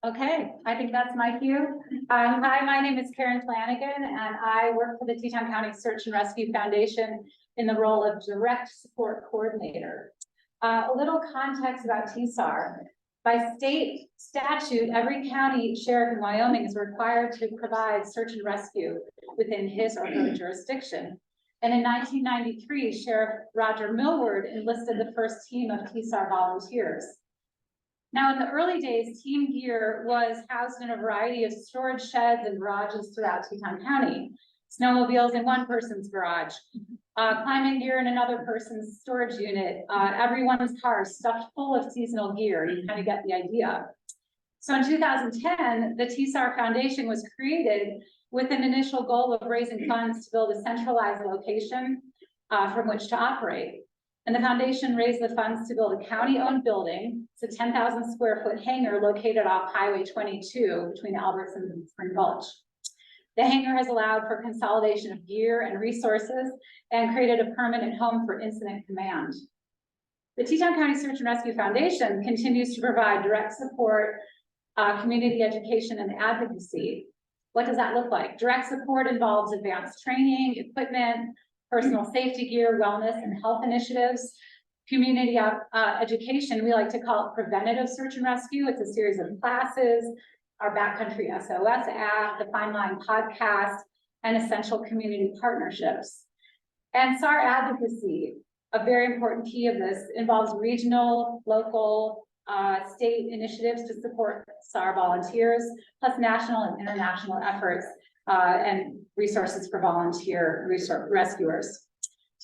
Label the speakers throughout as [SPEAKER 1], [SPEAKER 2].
[SPEAKER 1] Okay, I think that's my cue. Hi, my name is Caryn Flanagan, and I work for the Teton County Search and Rescue Foundation in the role of Direct Support Coordinator. A little context about TCSAR. By state statute, every county sheriff in Wyoming is required to provide search and rescue within his or her jurisdiction. And in 1993, Sheriff Roger Millward enlisted the first team of TCSAR volunteers. Now, in the early days, team gear was housed in a variety of storage sheds and garages throughout Teton County. Snowmobiles in one person's garage, climbing gear in another person's storage unit, everyone's car stuffed full of seasonal gear. You kind of get the idea. So in 2010, the TCSAR Foundation was created with an initial goal of raising funds to build a centralized location from which to operate. And the foundation raised the funds to build a county-owned building. It's a 10,000 square foot hangar located off Highway 22 between Albertson and Spring Gulch. The hangar has allowed for consolidation of gear and resources and created a permanent home for incident command. The Teton County Search and Rescue Foundation continues to provide direct support, community education, and advocacy. What does that look like? Direct support involves advanced training, equipment, personal safety gear, wellness, and health initiatives. Community education, we like to call it preventative search and rescue. It's a series of classes, our Backcountry SOS app, the Fine Line podcast, and essential community partnerships. And SAR advocacy, a very important key of this, involves regional, local, state initiatives to support SAR volunteers, plus national and international efforts and resources for volunteer rescuers.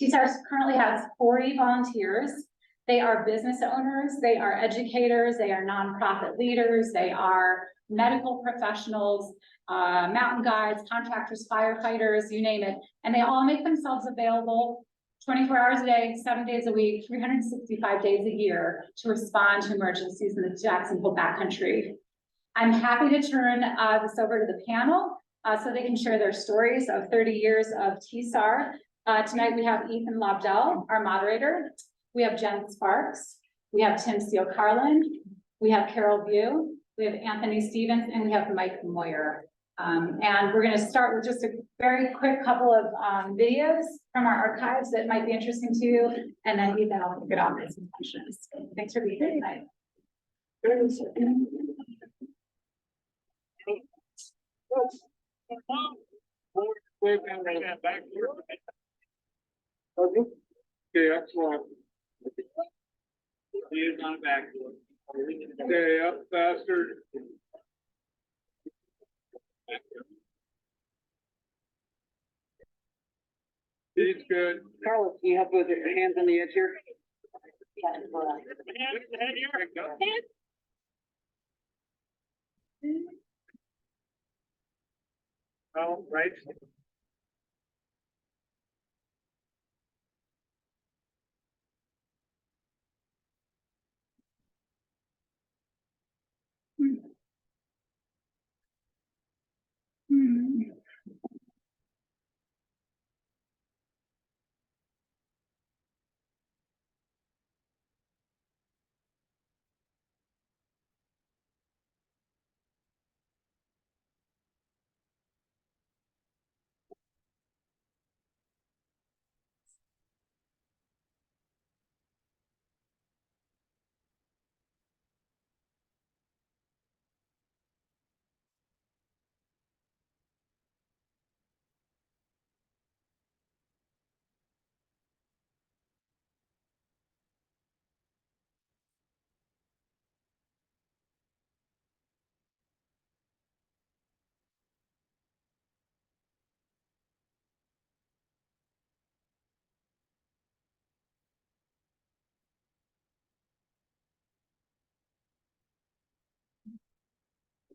[SPEAKER 1] TCSAR currently has 40 volunteers. They are business owners, they are educators, they are nonprofit leaders, they are medical professionals, mountain guides, contractors, firefighters, you name it. And they all make themselves available 24 hours a day, 7 days a week, 365 days a year to respond to emergencies in the Jacksonville backcountry. I'm happy to turn this over to the panel so they can share their stories of 30 years of TCSAR. Tonight we have Ethan Lobdell, our moderator. We have Jenn Sparks. We have Tim Ciocarlin. We have Carol Viau. We have Anthony Stevens, and we have Mike Moyer. And we're going to start with just a very quick couple of videos from our archives that might be interesting to you, and then Ethan will kick it off with some questions. Thanks for being here tonight.
[SPEAKER 2] Okay, excellent.
[SPEAKER 3] He's on back.
[SPEAKER 2] Okay, up faster. He's good.
[SPEAKER 4] Carlos, can you help with your hands on the edge here?
[SPEAKER 3] Oh, right.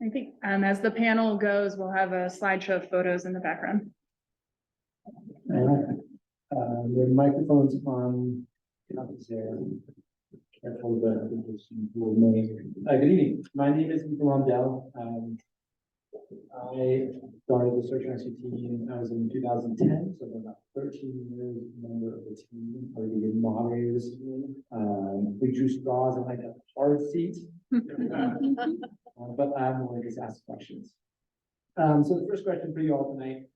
[SPEAKER 5] I think as the panel goes, we'll have a slideshow of photos in the background.
[SPEAKER 6] The microphone's on. Careful the good evening. My name is Ethan Lobdell. I started the search and rescue team, I was in 2010, so I'm about 13 years member of the team. I was the moderator this evening. We drew straws and like a hard seat. But I'm willing to ask questions. So the first question for you all tonight,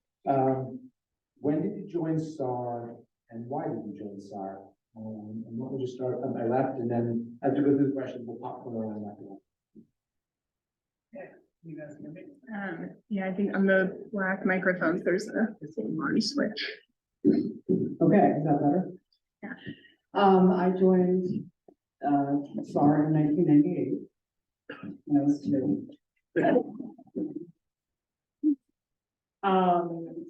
[SPEAKER 6] when did you join SAR and why did you join SAR? And what would you start on my left, and then as we go through the questions, we'll pop one around after that.
[SPEAKER 3] You guys hear me?
[SPEAKER 5] Yeah, I think on the black microphones, there's a volume switch.
[SPEAKER 4] Okay, is that better?
[SPEAKER 5] Yeah.
[SPEAKER 4] I joined, SAR in 1998. When I was 2.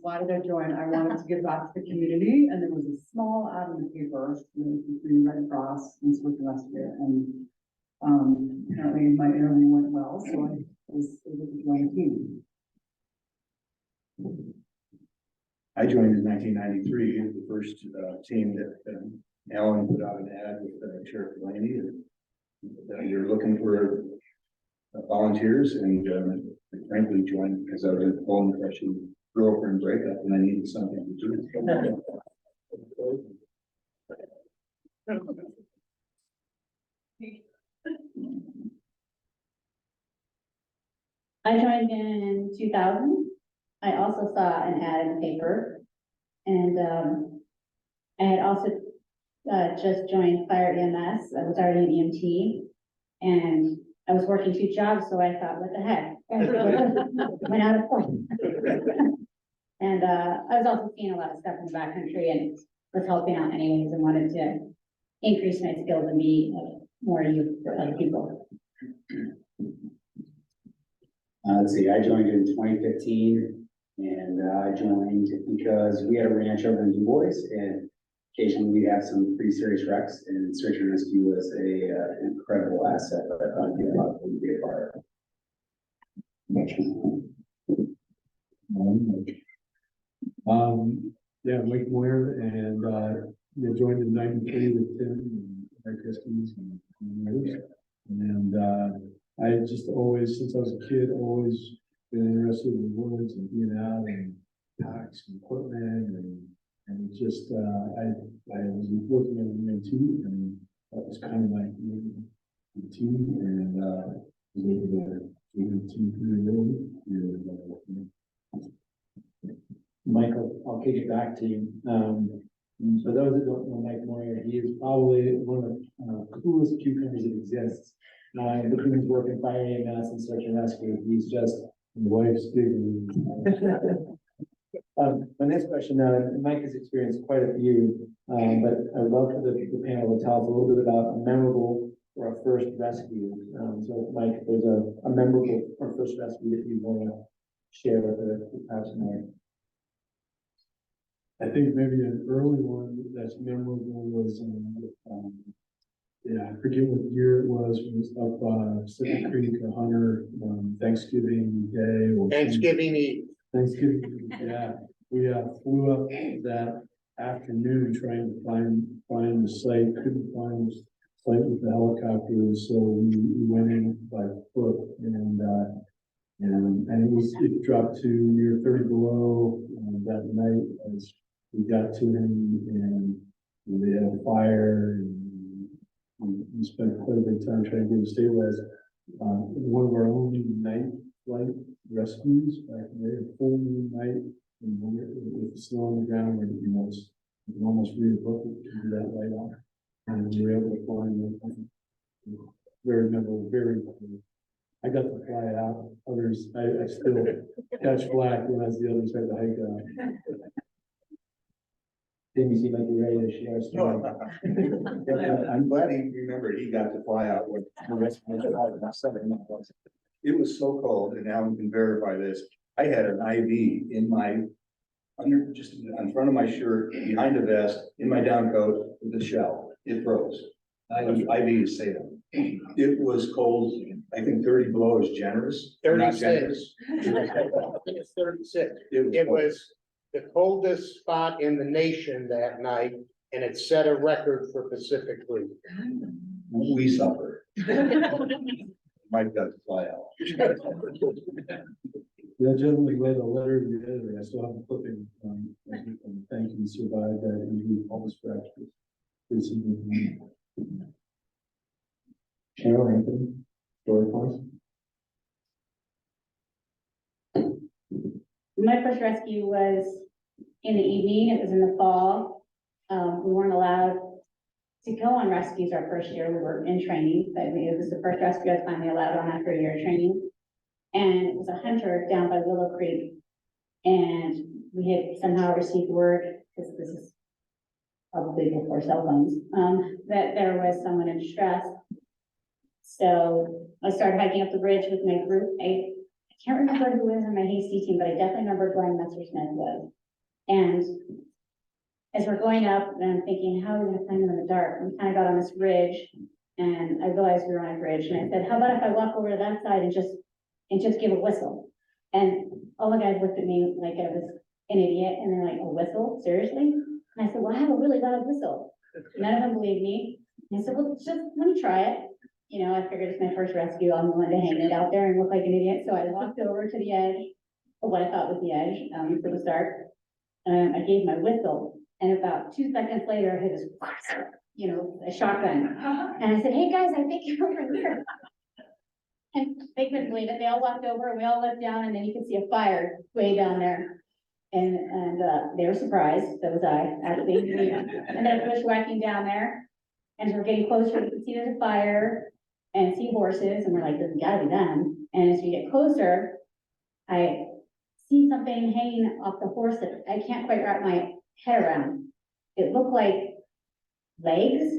[SPEAKER 4] Why did I join? I wanted to give back to the community, and there was a small ad in the paper between Red Cross and Search and Rescue, and apparently my interview went well, so I was able to join the team.
[SPEAKER 7] I joined in 1993, the first team that Alan put out an ad with Sheriff Delaney that we were looking for volunteers, and frankly joined because I was in a bone crushing girlfriend breakup and I needed something to do.
[SPEAKER 8] I joined in 2000. I also saw an ad in the paper, and I had also just joined Fire EMS. I was already an EMT, and I was working 2 jobs, so I thought, what the heck? Went out of point. And I was also seeing a lot of stuff in the backcountry and was helping out anyways, and wanted to increase my skills and be more use for other people.
[SPEAKER 9] Let's see, I joined in 2015, and I joined because we had a ranch over in Du Bois, and occasionally we have some pretty serious wrecks, and search and rescue was a incredible asset that I thought would be a lot of fun to be a part
[SPEAKER 6] of. Yeah, Mike Moyer, and joined in '93 with Tim and Mike Christie's and others. And I just always, since I was a kid, always been interested in the woods and being out and packs and equipment and just I was working at an EMT, and that was kind of like the team, and was able to do the team pretty really. Michael, I'll kick it back to you. For those that don't know Mike Moyer, he is probably one of the coolest cucumbers that exists. Between his work in Fire EMS and Search and Rescue, he's just life's dignity. My next question, Mike has experienced quite a few, but I would love for the panel to tell us a little bit about a memorable or a first rescue. So Mike, if there's a memorable or first rescue that you want to share with the person there. I think maybe an early one that's memorable was, yeah, I forget what year it was up Pacific Creek, a hunter, Thanksgiving Day. Or
[SPEAKER 3] Thanksgiving Eve.
[SPEAKER 6] Thanksgiving, yeah. We flew up that afternoon trying to find the site, couldn't find the site with the helicopter, so we went in by foot, and it dropped to near 30 below that night as we got to him, and they had a fire, and we spent quite a bit of time trying to get him stabilized. One of our only night flight rescues back there, a full moon night, and with the snow on the ground, where you know it's you can almost read a book to do that light off, and we were able to fly him. Very memorable, very cool. I got to fly out. Others, I still catch flack when I see others have to hike out. Didn't you seem like you're ready to share a story?
[SPEAKER 7] I'm glad he remembered he got to fly out with the rest of the It was so cold, and Alan can verify this. I had an IV in my just in front of my shirt, behind the vest, in my down coat with the shell. It froze. IV is Salem. It was cold. I think 30 below is generous.
[SPEAKER 3] 36. It's 36. It was the coldest spot in the nation that night, and it set a record for Pacific Creek.
[SPEAKER 7] We suffered. Mike got to fly out.
[SPEAKER 6] That gentleman read a letter to the editor. I still have a clipping, thank you, survived that injury, almost fractured. Recently. Cheryl Anthony, story for us.
[SPEAKER 8] My first rescue was in the evening. It was in the fall. We weren't allowed to go on rescues our first year. We were in training, but it was the first rescue I was finally allowed on after a year of training. And it was a hunter down by Willow Creek. And we had somehow received word, because this is probably before cell phones, that there was someone in distress. So I started hiking up the bridge with my group. I can't remember who was on my hasty team, but I definitely remember Glenn Messersmith was. And as we're going up, and I'm thinking, how are we gonna find them in the dark? We kind of got on this ridge, and I realized we were on a bridge, and I said, how about if I walk over to that side and just give a whistle? And all the guys looked at me like I was an idiot, and they're like, a whistle? Seriously? And I said, well, I have a really loud whistle. None of them believed me. And I said, well, just let me try it. You know, I figured it's my first rescue. I'm willing to hang it out there and look like an idiot. So I walked over to the edge, or what I thought was the edge, for the start. I gave my whistle, and about 2 seconds later, I hit this, you know, a shotgun. And I said, hey guys, I think you're over here. And they couldn't believe it. They all walked over, and we all looked down, and then you could see a fire way down there. And they were surprised, so was I, actually. And then bushwhacking down there, and as we're getting closer, we could see there's a fire and see horses, and we're like, this has gotta be them. And as we get closer, I see something hanging off the horse that I can't quite wrap my head around. It looked like legs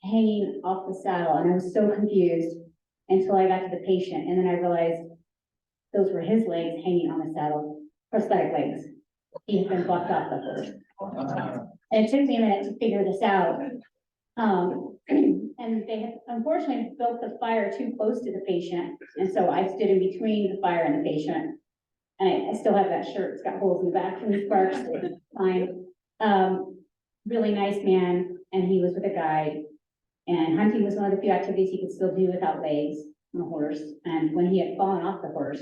[SPEAKER 8] hanging off the saddle, and I was so confused until I got to the patient, and then I realized those were his legs hanging on the saddle, prosthetic legs. He had been blocked off the horse. And it took me a minute to figure this out. And they had unfortunately built the fire too close to the patient, and so I stood in between the fire and the patient. And I still have that shirt, it's got holes in the back from the Sparks, fine. Really nice man, and he was with a guide. And hunting was one of the few activities he could still do without legs on a horse. And when he had fallen off the horse,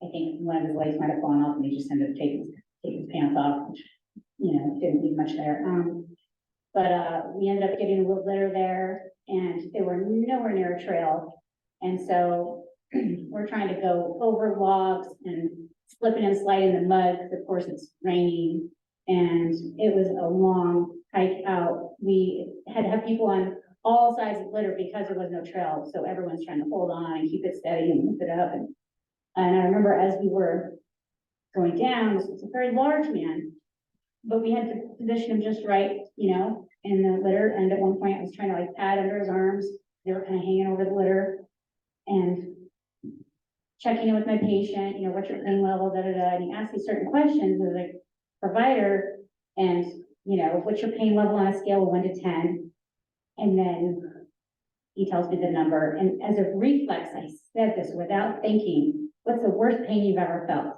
[SPEAKER 8] I think one of his legs might have fallen off, and he just ended up taking his pants off, which, you know, didn't leave much there. But we ended up getting a little litter there, and they were nowhere near a trail. And so we're trying to go over logs and slipping and sliding in the mud, because of course it's raining. And it was a long hike out. We had to have people on all sides of the litter because there was no trail. So everyone's trying to hold on and keep it steady and lift it up. And I remember as we were going down, this was a very large man, but we had to position him just right, you know, in the litter. And at one point I was trying to like pad under his arms. They were kind of hanging over the litter, and checking in with my patient, you know, what's your pain level, da, da, da. And he asked me certain questions as a provider, and, you know, what's your pain level on a scale of 1 to 10? And then he tells me the number. And as a reflex, I said this without thinking, what's the worst pain you've ever felt?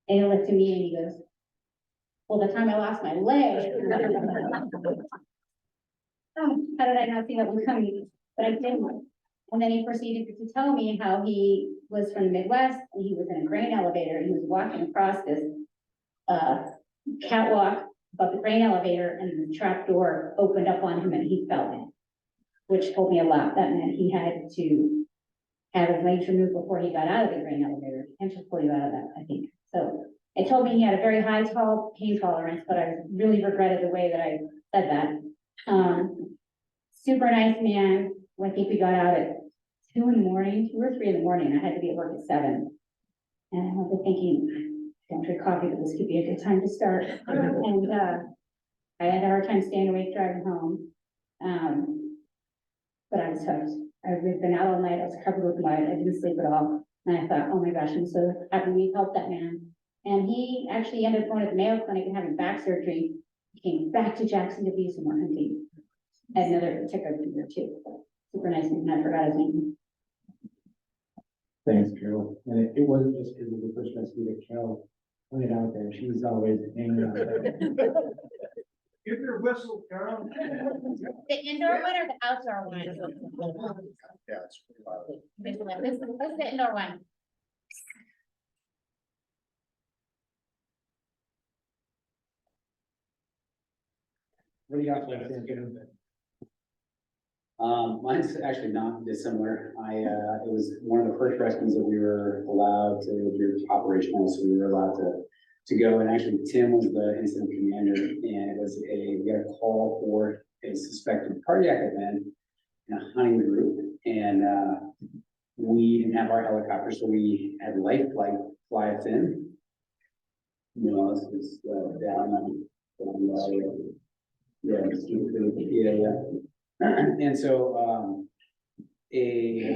[SPEAKER 8] And he looked at me and he goes, well, the time I lost my leg. How did I not see that one coming? But I didn't. And then he proceeded to tell me how he was from the Midwest, and he was in a grain elevator. He was walking across this catwalk above the grain elevator, and the trap door opened up on him and he fell in, which told me a lot. That meant he had to have his legs removed before he got out of the grain elevator, and just pull you out of that, I think. So it told me he had a very high pain tolerance, but I really regretted the way that I said that. Super nice man. I think we got out at 2 or 3 in the morning. I had to be at work at 7. And I was thinking, don't drink coffee, but this could be a good time to start. And I had a hard time staying awake driving home. But I was hooked. I've been out all night. I was covered with mud. I didn't sleep at all. And I thought, oh my gosh, I'm so happy we helped that man. And he actually ended up going to the Mayo Clinic and having back surgery. He came back to Jackson to be some more hunting. Had another ticker there too. Super nice man. I forgot his name.
[SPEAKER 6] Thanks, Carol. And it wasn't just because of the first rescue that Carol pointed out there. She was always hanging out there.
[SPEAKER 2] Give your whistle, Carol.
[SPEAKER 8] The indoor one or the outdoor one?
[SPEAKER 7] Yeah, it's pretty loud.
[SPEAKER 8] This is the indoor one.
[SPEAKER 6] What do you got for us, Anthony?
[SPEAKER 9] Mine's actually not dissimilar. It was one of the first rescues that we were allowed to do operational, so we were allowed to go, and actually Tim was the incident commander, and it was we got a call for a suspected cardiac event in a hunting group, and we didn't have our helicopter, so we had life flight fly us in. You know, this is down yeah. And so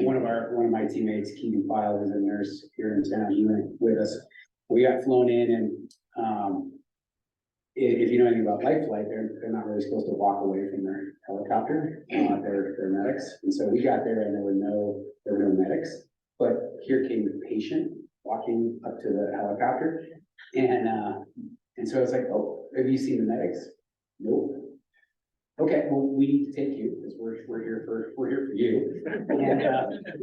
[SPEAKER 9] one of my teammates, Keegan File, who's a nurse here in town, he went with us. We got flown in, and if you know anything about life flight, they're not really supposed to walk away from their helicopter. They're medics, and so we got there, and there were no medics. But here came the patient walking up to the helicopter, and so it's like, oh, have you seen the medics? Nope. Okay, well, we need to take you because we're here for you. And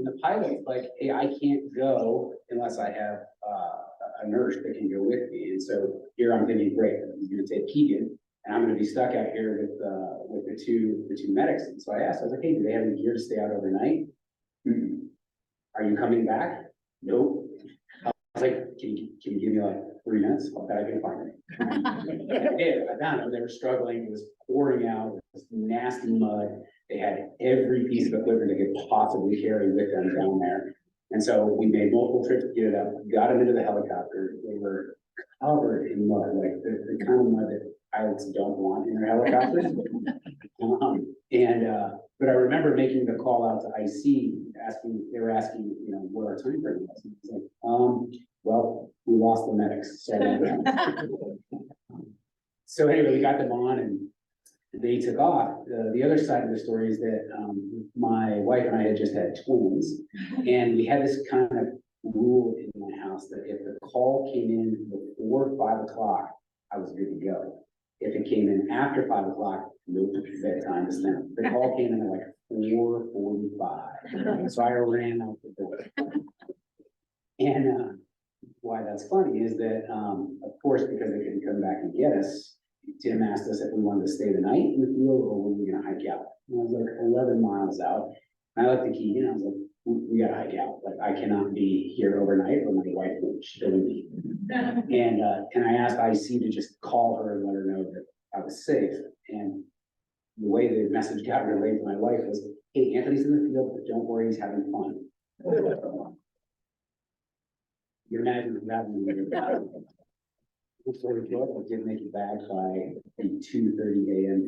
[SPEAKER 9] the pilot's like, hey, I can't go unless I have a nurse that can go with me. And so here I'm thinking, great, I'm going to take Keegan, and I'm going to be stuck out here with the two medics. And so I asked, I was like, hey, do they have any gear to stay out overnight? Are you coming back? Nope. I was like, can you give me like 3 minutes? I bet I can find it. I did. I found them. They were struggling. It was pouring out. It was nasty mud. They had every piece of equipment they could possibly carry with them down there. And so we made multiple trips to get it up, got them into the helicopter. They were covered in mud, like the kind of mud that pilots don't want in their helicopters. But I remember making the call out to IC, they were asking, you know, what our time frame was. It's like, well, we lost the medics. So anyway, we got them on and they took off. The other side of the story is that my wife and I had just had twins, and we had this kind of rule in my house that if the call came in before 5 o'clock, I was good to go. If it came in after 5 o'clock, nope, bedtime is spent. The call came in at like 4:45, so I ran out the door. And why that's funny is that, of course, because they couldn't come back and get us, Tim asked us if we wanted to stay the night in the field or were we going to hike out. And I was like 11 miles out. And I looked at Keegan, I was like, we got to hike out. Like, I cannot be here overnight or my wife will kill me. And I asked IC to just call her and let her know that I was safe. And the way the message got relayed to my wife was, hey, Anthony's in the field, but don't worry, he's having fun. You imagine that. I did make it back by a 2:30 a.m.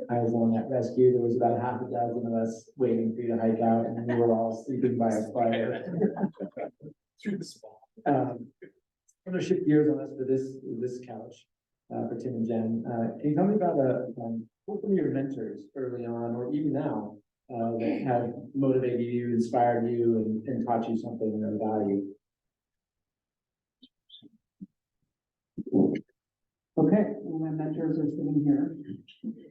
[SPEAKER 6] I was on that rescue. There was about half a dozen of us waiting for you to hike out, and we were all sleeping by a fire. Through the spot. I'm gonna shift gears on us for this couch, for Tim and Jen. Can you tell me about what were your mentors early on, or even now, that have motivated you, inspired you, and taught you something of value?
[SPEAKER 4] Okay, well, my mentors are sitting here,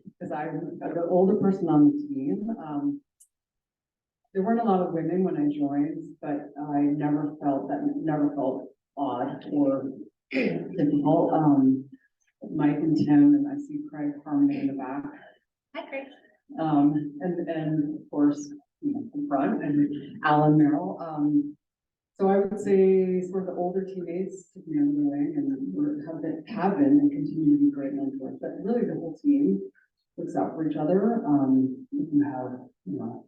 [SPEAKER 4] because I'm the older person on the team. There weren't a lot of women when I joined, but I never felt odd or difficult. Mike and Tim, and I see Craig Harmony in the back.
[SPEAKER 1] Hi, Craig.
[SPEAKER 4] And of course, you know, in front, and Alan Merrill. So I would say sort of the older teammates took me under the wing and have been and continue to be great mentors. But really the whole team looks out for each other. You have, you know,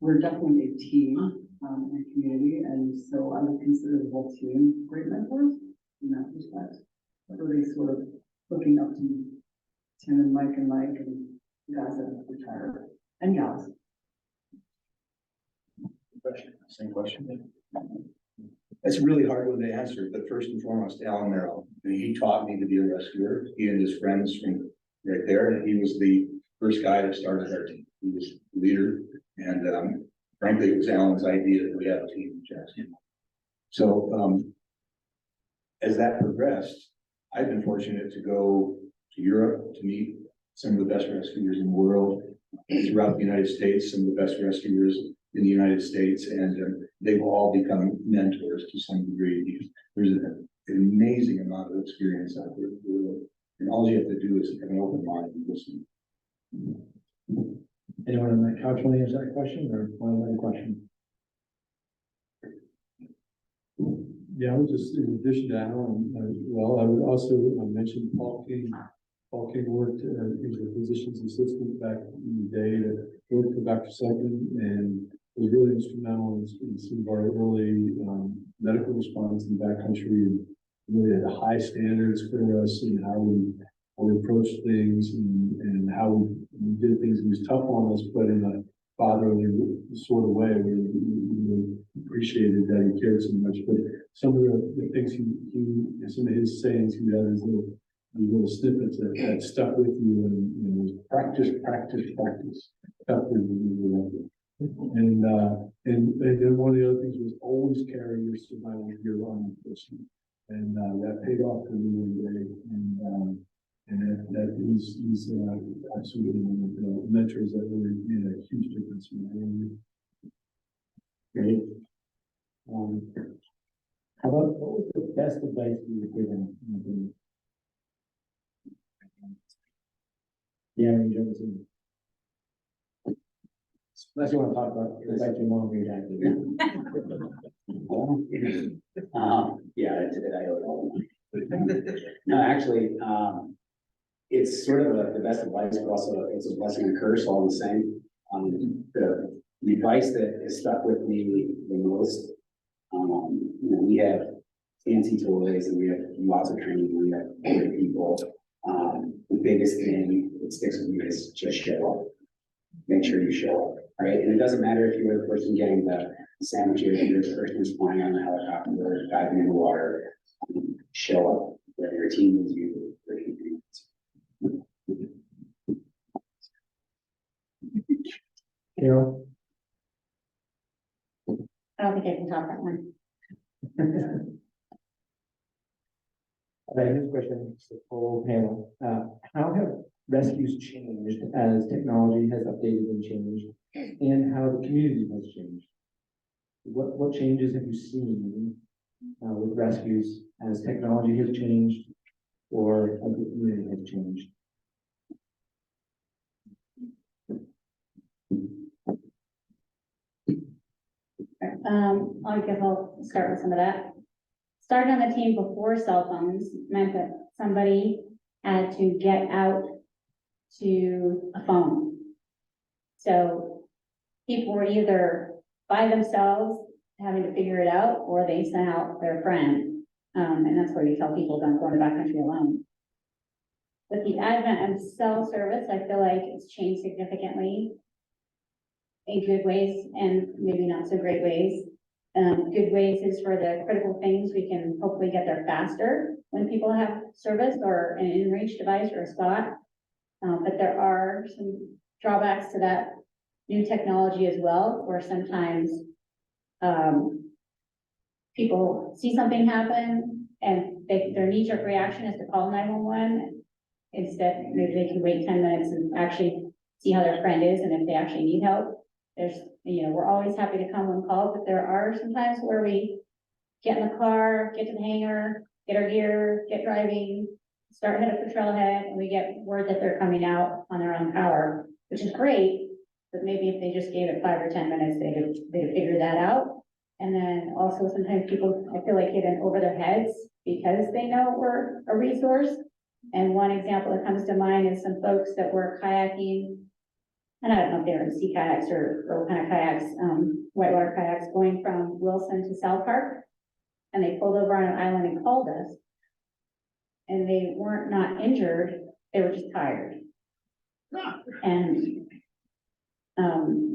[SPEAKER 4] we're definitely a team in a community, and so I would consider the whole team great mentors in that respect. But really sort of looking up to Tim and Mike and the guys that have retired and gals.
[SPEAKER 7] Same question. That's a really hard one to answer, but first and foremost, Alan Merrill. He taught me to be a rescuer. He and his friends from right there, and he was the first guy that started our team. He was the leader, and frankly, it was Alan's idea that we have a team in Jackson. So as that progressed, I've been fortunate to go to Europe to meet some of the best rescuers in the world, throughout the United States, some of the best rescuers in the United States, and they've all become mentors to some degree. There's an amazing amount of experience out there. And all you have to do is have an open mind and listen.
[SPEAKER 6] Anyone on that couch want to answer that question or one other question? Yeah, I would just, in addition to Alan, well, I would also mention Paul King. Paul King worked, he was a physician's assistant back in the day that worked for Dr. Sutton and was really instrumental in some of our early medical response in the backcountry and really had high standards for us and how we approached things and how we did things. He was tough on us, but in a fatherly sort of way. We appreciated that he cared so much. But some of the things some of his sayings, he had his little snippets that stuck with you and was practice. Stuck with you. And then one of the other things was always carry your survival gear on person. And that paid off for me one day. And that he's absolutely one of the mentors that really made a huge difference in my life.
[SPEAKER 9] Great. How about, what was the best advice you were given? Yeah, you don't see. Unless you want to talk about the advice your mom gave you. Yeah, I owe it all. No, actually, it's sort of the best advice, but also it's a blessing and a curse all the same. The advice that has stuck with me the most, we have fancy toys and we have lots of training, we have great people. The biggest thing that sticks with me is just show up. Make sure you show up, right? And it doesn't matter if you were the person getting the sandwich or you're the person who's flying on the helicopter or diving in the water. Show up, whether your team needs you or anything.
[SPEAKER 6] Carol?
[SPEAKER 8] I don't think I can top that one.
[SPEAKER 10] Okay, here's a question to the whole panel. How have rescues changed as technology has updated and changed, and how the community has changed? What changes have you seen with rescues as technology has changed or as the community has changed?
[SPEAKER 8] I'll start with some of that. Starting on the team before cell phones meant that somebody had to get out to a phone. So people were either by themselves having to figure it out, or they sent out their friend. And that's where you tell people don't go in the backcountry alone. With the advent of cell service, I feel like it's changed significantly in good ways and maybe not so great ways. Good ways is for the critical things we can hopefully get there faster when people have service or an in-reach device or a spot. But there are some drawbacks to that new technology as well, where sometimes people see something happen and their knee-jerk reaction is to call 911. Instead, maybe they can wait 10 minutes and actually see how their friend is and if they actually need help. We're always happy to come on call, but there are some times where we get in the car, get to the hangar, get our gear, get driving, start headed for trailhead, and we get word that they're coming out on their own power, which is great. But maybe if they just gave it 5 or 10 minutes, they'd figure that out. And then also sometimes people, I feel like, get in over their heads because they know we're a resource. And one example that comes to mind is some folks that were kayaking, and I don't know if they were in sea kayaks or what kind of kayaks, whitewater kayaks, going from Wilson to South Park. And they pulled over on an island and called us. And they weren't not injured, they were just tired. And,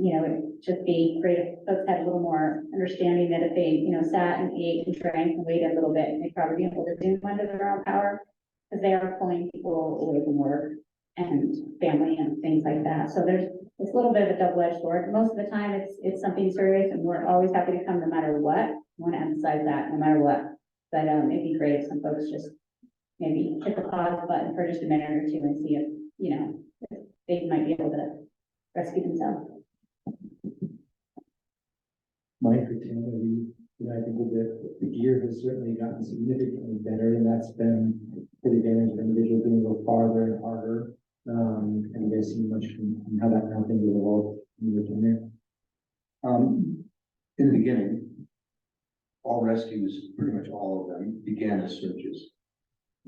[SPEAKER 8] it'd just be great if folks had a little more understanding that if they, sat and ate and drank and waited a little bit, they'd probably be able to do under their own power, because they are pulling people away from work and family and things like that. So it's a little bit of a double-edged sword. Most of the time it's something serious, and we're always happy to come no matter what. I want to emphasize that no matter what. But it'd be great if some folks just maybe hit the pause button for just a minute or two and see if, if they might be able to rescue themselves.
[SPEAKER 10] Mike or Tim, have you You know, I think the gear has certainly gotten significantly better, and that's been to the advantage of individuals being a little farther and harder. And you guys see much from how that kind of thing will evolve in your tenure?
[SPEAKER 7] In the beginning, all rescues, pretty much all of them, began as searches.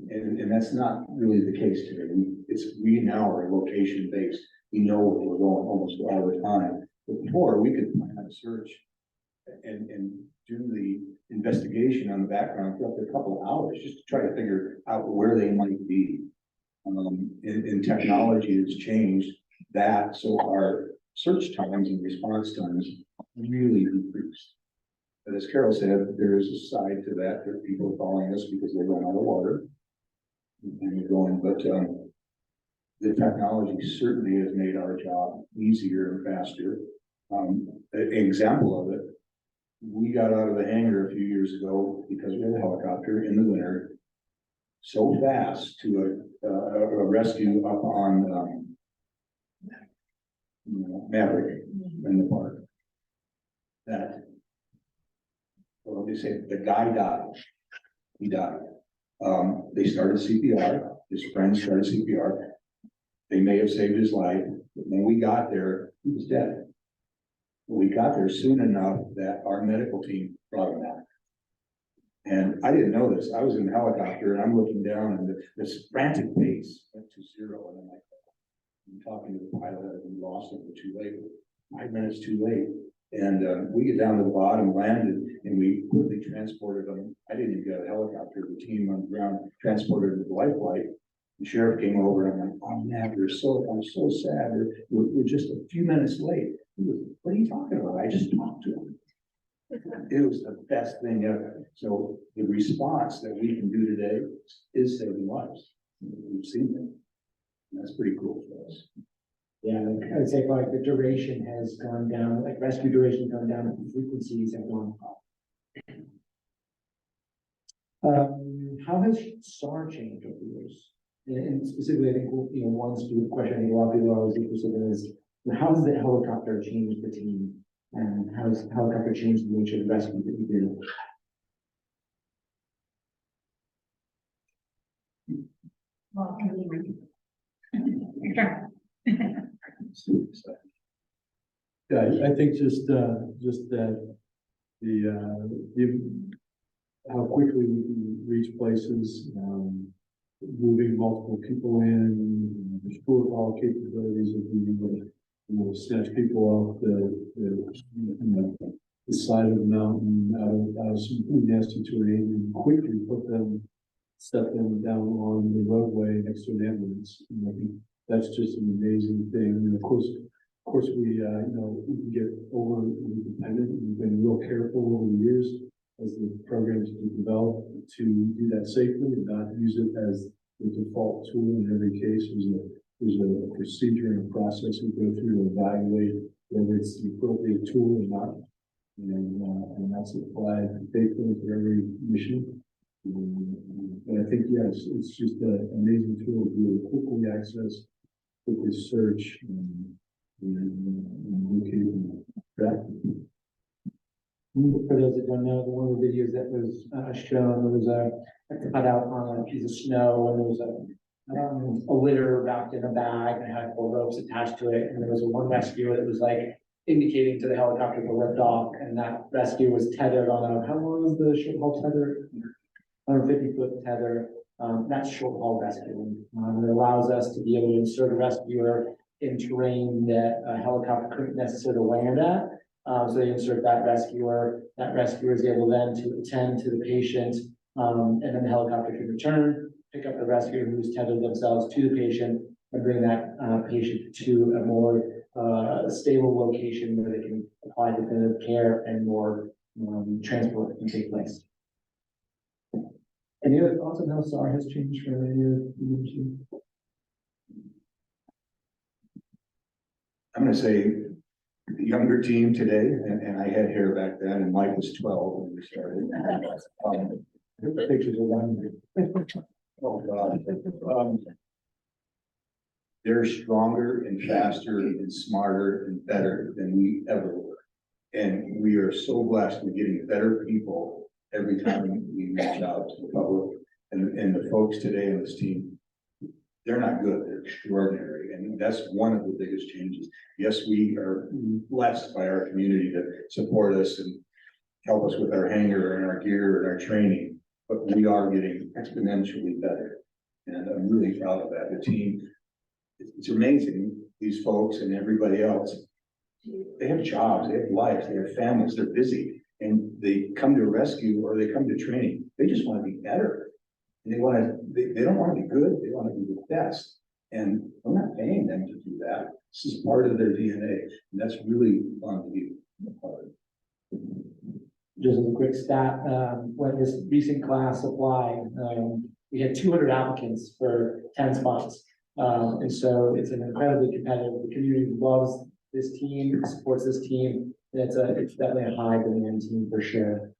[SPEAKER 7] And that's not really the case today. We now are location based. We know where we're going almost all the time. But before, we could plan a search and do the investigation on the background for up to a couple of hours just to try to figure out where they might be. And technology has changed that, so our search times and response times really decreased. But as Carol said, there is a side to that. There are people calling us because they run out of water. And we're going, but the technology certainly has made our job easier and faster. An example of it, we got out of the hangar a few years ago because we had a helicopter in the winter so fast to a rescue up on Maverick in the park that, well, they say the guy died. He died. They started CPR. His friends started CPR. They may have saved his life, but when we got there, he was dead. We got there soon enough that our medical team brought him back. And I didn't know this. I was in the helicopter and I'm looking down and this frantic pace went to 0. And I'm talking to the pilot and we lost him too late. 5 minutes too late. And we get down to the bottom, landed, and we quickly transported him. I didn't even get a helicopter. The team on the ground transported him to the life flight. The sheriff came over and I'm like, oh man, I'm so sad. We're just a few minutes late. He was, what are you talking about? I just talked to him. It was the best thing ever. So the response that we can do today is saving lives. We've seen that. And that's pretty cool for us.
[SPEAKER 10] Yeah, I'd say like the duration has gone down, like rescue duration has gone down, and frequencies have gone up. How has SAR changed over the years? And specifically, I think, one specific question I think a lot of people are always interested in is, how has the helicopter changed the team? And how has helicopter changed the nature of the rescue that you do?
[SPEAKER 8] Well,
[SPEAKER 6] Yeah, I think just that how quickly we can reach places, moving multiple people in, the short haul capabilities of being able to, snatch people off the side of the mountain, out of some pretty nasty terrain, and quickly step them down on the roadway next to an ambulance. And I think that's just an amazing thing. And of course, we can get overly dependent. We've been real careful over the years as the programs have been developed to do that safely and not use it as the default tool in every case. There's a procedure and a process we go through to evaluate whether it's the appropriate tool or not. And that's applied faithfully for every mission. And I think, yes, it's just an amazing tool to be able to quickly access, quickly search, and locate and track.
[SPEAKER 10] For those that don't know, one of the videos that was shown, there was a cutout on a piece of snow, and there was a litter wrapped in a bag and had 4 ropes attached to it. And there was one rescue that was like indicating to the helicopter to lift off, and that rescue was tethered on a, how long was the short haul tether? 150-foot tether. That's short haul rescuing. It allows us to be able to insert a rescuer in terrain that a helicopter couldn't necessarily land at. So they insert that rescuer is able then to attend to the patient, and then the helicopter can return, pick up the rescuer who's tethered themselves to the patient, and bring that patient to a more stable location where they can apply definitive care and more transport can take place. Any other thoughts on how SAR has changed for any of you?
[SPEAKER 7] I'm going to say the younger team today, and I had hair back then, and Mike was 12 when we started.
[SPEAKER 10] The pictures are one.
[SPEAKER 7] Oh, God. They're stronger and faster and smarter and better than we ever were. And we are so blessed with getting better people every time we reach out to the public. And the folks today on this team, they're not good, they're extraordinary. And that's one of the biggest changes. Yes, we are blessed by our community to support us and help us with our hangar and our gear and our training, but we are getting exponentially better. And I'm really proud of that. The team, it's amazing, these folks and everybody else, they have jobs, they have lives, they have families, they're busy, and they come to rescue or they come to training. They just want to be better. And they don't want to be good, they want to be the best. And I'm not paying them to do that. This is part of their DNA, and that's really fun to be a part of.
[SPEAKER 10] Just as a quick stat, when this recent class applied, we had 200 applicants for 10 spots. And so it's an incredibly competitive, the community loves this team, supports this team. And it's definitely a high demand team for sure.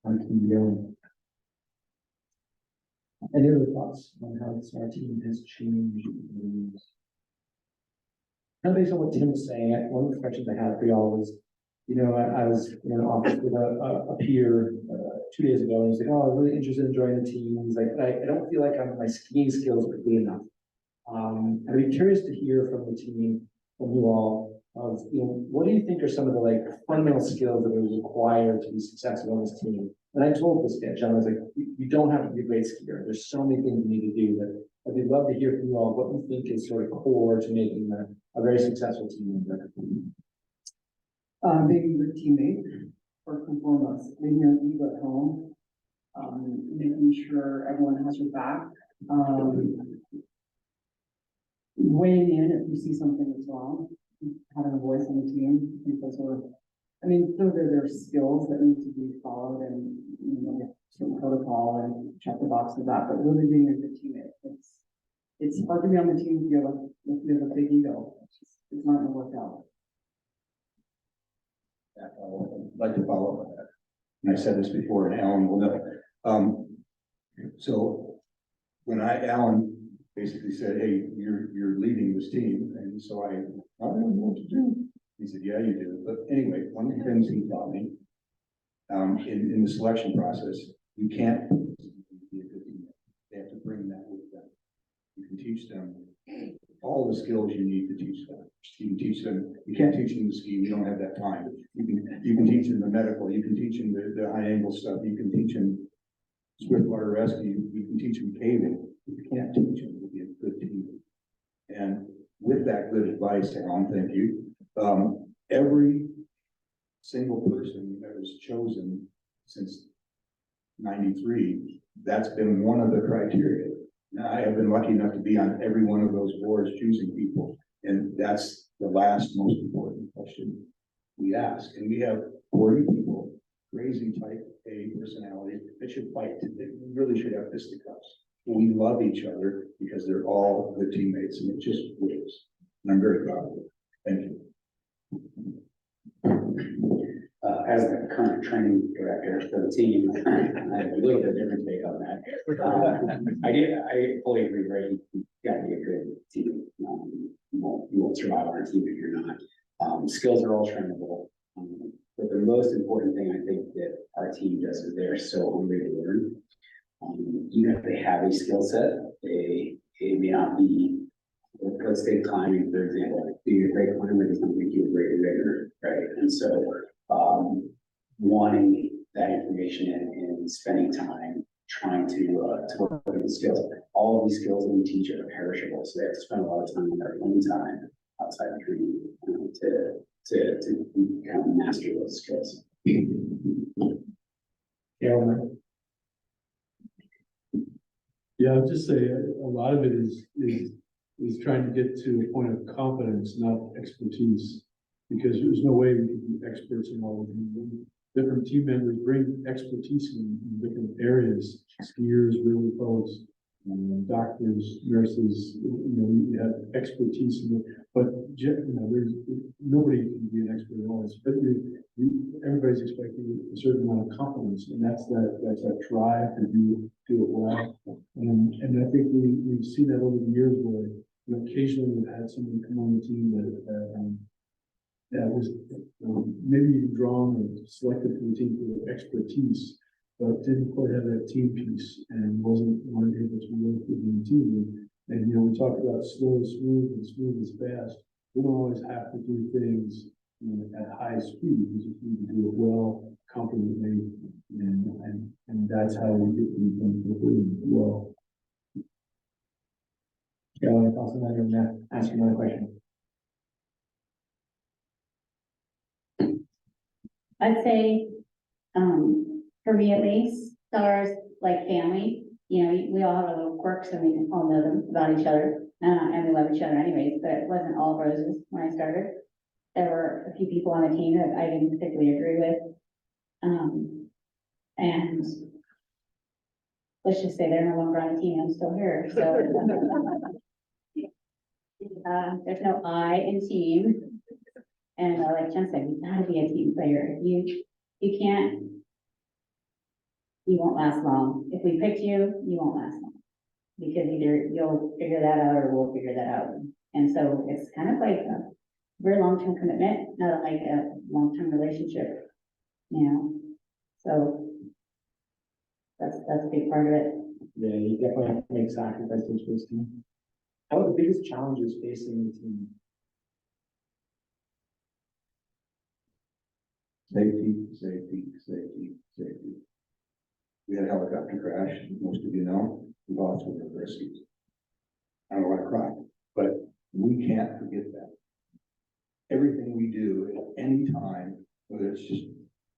[SPEAKER 10] I'm keep going. Any other thoughts on how our team has changed? Kind of based on what Tim was saying, one of the questions I had for y'all was, you know, I was in an office with a peer 2 days ago, and he's like, "Oh, I'm really interested in joining the team." He's like, I don't feel like my skiing skills are good enough." I'd be curious to hear from the team, from you all, of, you know, what do you think are some of the like fundamental skills that are required to be successful on this team? And I told this guy, John, I was like, you don't have to be a great skier. There's so many things you need to do, but I'd love to hear from you all what you think is sort of core to making a very successful team member.
[SPEAKER 4] Being a good teammate, first and foremost, leaving your ego at home, making sure everyone has your back, weighing in if you see something that's wrong, having a voice on the team. I think those are their skills that need to be followed, and you know, certain protocol and check the box of that. But really being a good teammate, it's hard to be on the team if you have a big ego. It's not going to work out.
[SPEAKER 7] I'd like to follow up on that. And I said this before, and Alan will know. So when Alan basically said, "Hey, you're leading this team," and so I don't know what to do. He said, "Yeah, you do." But anyway, one of the things he taught me in the selection process, you can't be a good teammate. They have to bring that with them. You can teach them all the skills you need to teach them. You can teach them, you can't teach them to ski, we don't have that time. You can teach them the medical, you can teach them the high angle stuff, you can teach them swiftwater rescue, you can teach them caving. You can't teach them to be a good team. And with that good advice, Alan, thank you. Every single person that was chosen since '93, that's been one of the criteria. Now, I have been lucky enough to be on every one of those boards choosing people, and that's the last most important question we ask. And we have 40 people, crazy type A personality that should fight. They really should have fisticuffs. We love each other because they're all good teammates, and it just works. And I'm very proud of it. Thank you.
[SPEAKER 9] As the current training director for the team, I have a little bit different take on that. I fully agree, right? You gotta be a good team. You won't survive on a team if you're not. Skills are all trainable. But the most important thing I think that our team does is they're so hungry to learn. Even if they have a skill set, they may not be, let's say climbing, for example. Being a great climber does not make you a great rigger, right? And so wanting that information and spending time trying to work with the skills. All of these skills that we teach are perishable, so they have to spend a lot of time on their own time outside of training to kind of master those skills.
[SPEAKER 6] Yeah, I'll just say a lot of it is trying to get to a point of competence, not expertise. Because there's no way we can be experts in all of them. Different team members bring expertise in different areas. Skiers, river folks, doctors, nurses. You know, we have expertise in it. But you know, there's nobody can be an expert in all this. But everybody's expecting a certain amount of competence, and that's that drive to do it well. And I think we've seen that over the years where, you know, occasionally we've had somebody come on the team that that was, maybe drawn and selected for the team for their expertise, but didn't quite have that team piece and weren't able to work within the team. And, we talked about slow is smooth and smooth is fast. We don't always have to do things, at high speed. We just need to do it well, confidently, and that's how we get things done well.
[SPEAKER 10] Carolyn, also, I'm gonna ask you another question.
[SPEAKER 8] I'd say, for me at least, STAR's like family, we all have our little quirks and we all know them about each other, and we love each other anyways, but it wasn't all roses when I started. There were a few people on the team that I didn't particularly agree with. And let's just say they're no longer on the team, I'm still here, so. There's no I in team. And like Jen said, you gotta be a team player. You can't, you won't last long. If we picked you, you won't last long. Because either you'll figure that out or we'll figure that out. And so it's kind of like a very long-term commitment, not like a long-term relationship, So that's a big part of it.
[SPEAKER 10] Yeah, you definitely have to make sacrifices for this team. How are the biggest challenges facing the team?
[SPEAKER 7] Safety. We had a helicopter crash, most of you know, we lost one of the rescues. I don't want to cry, but we can't forget that. Everything we do at any time, whether it's just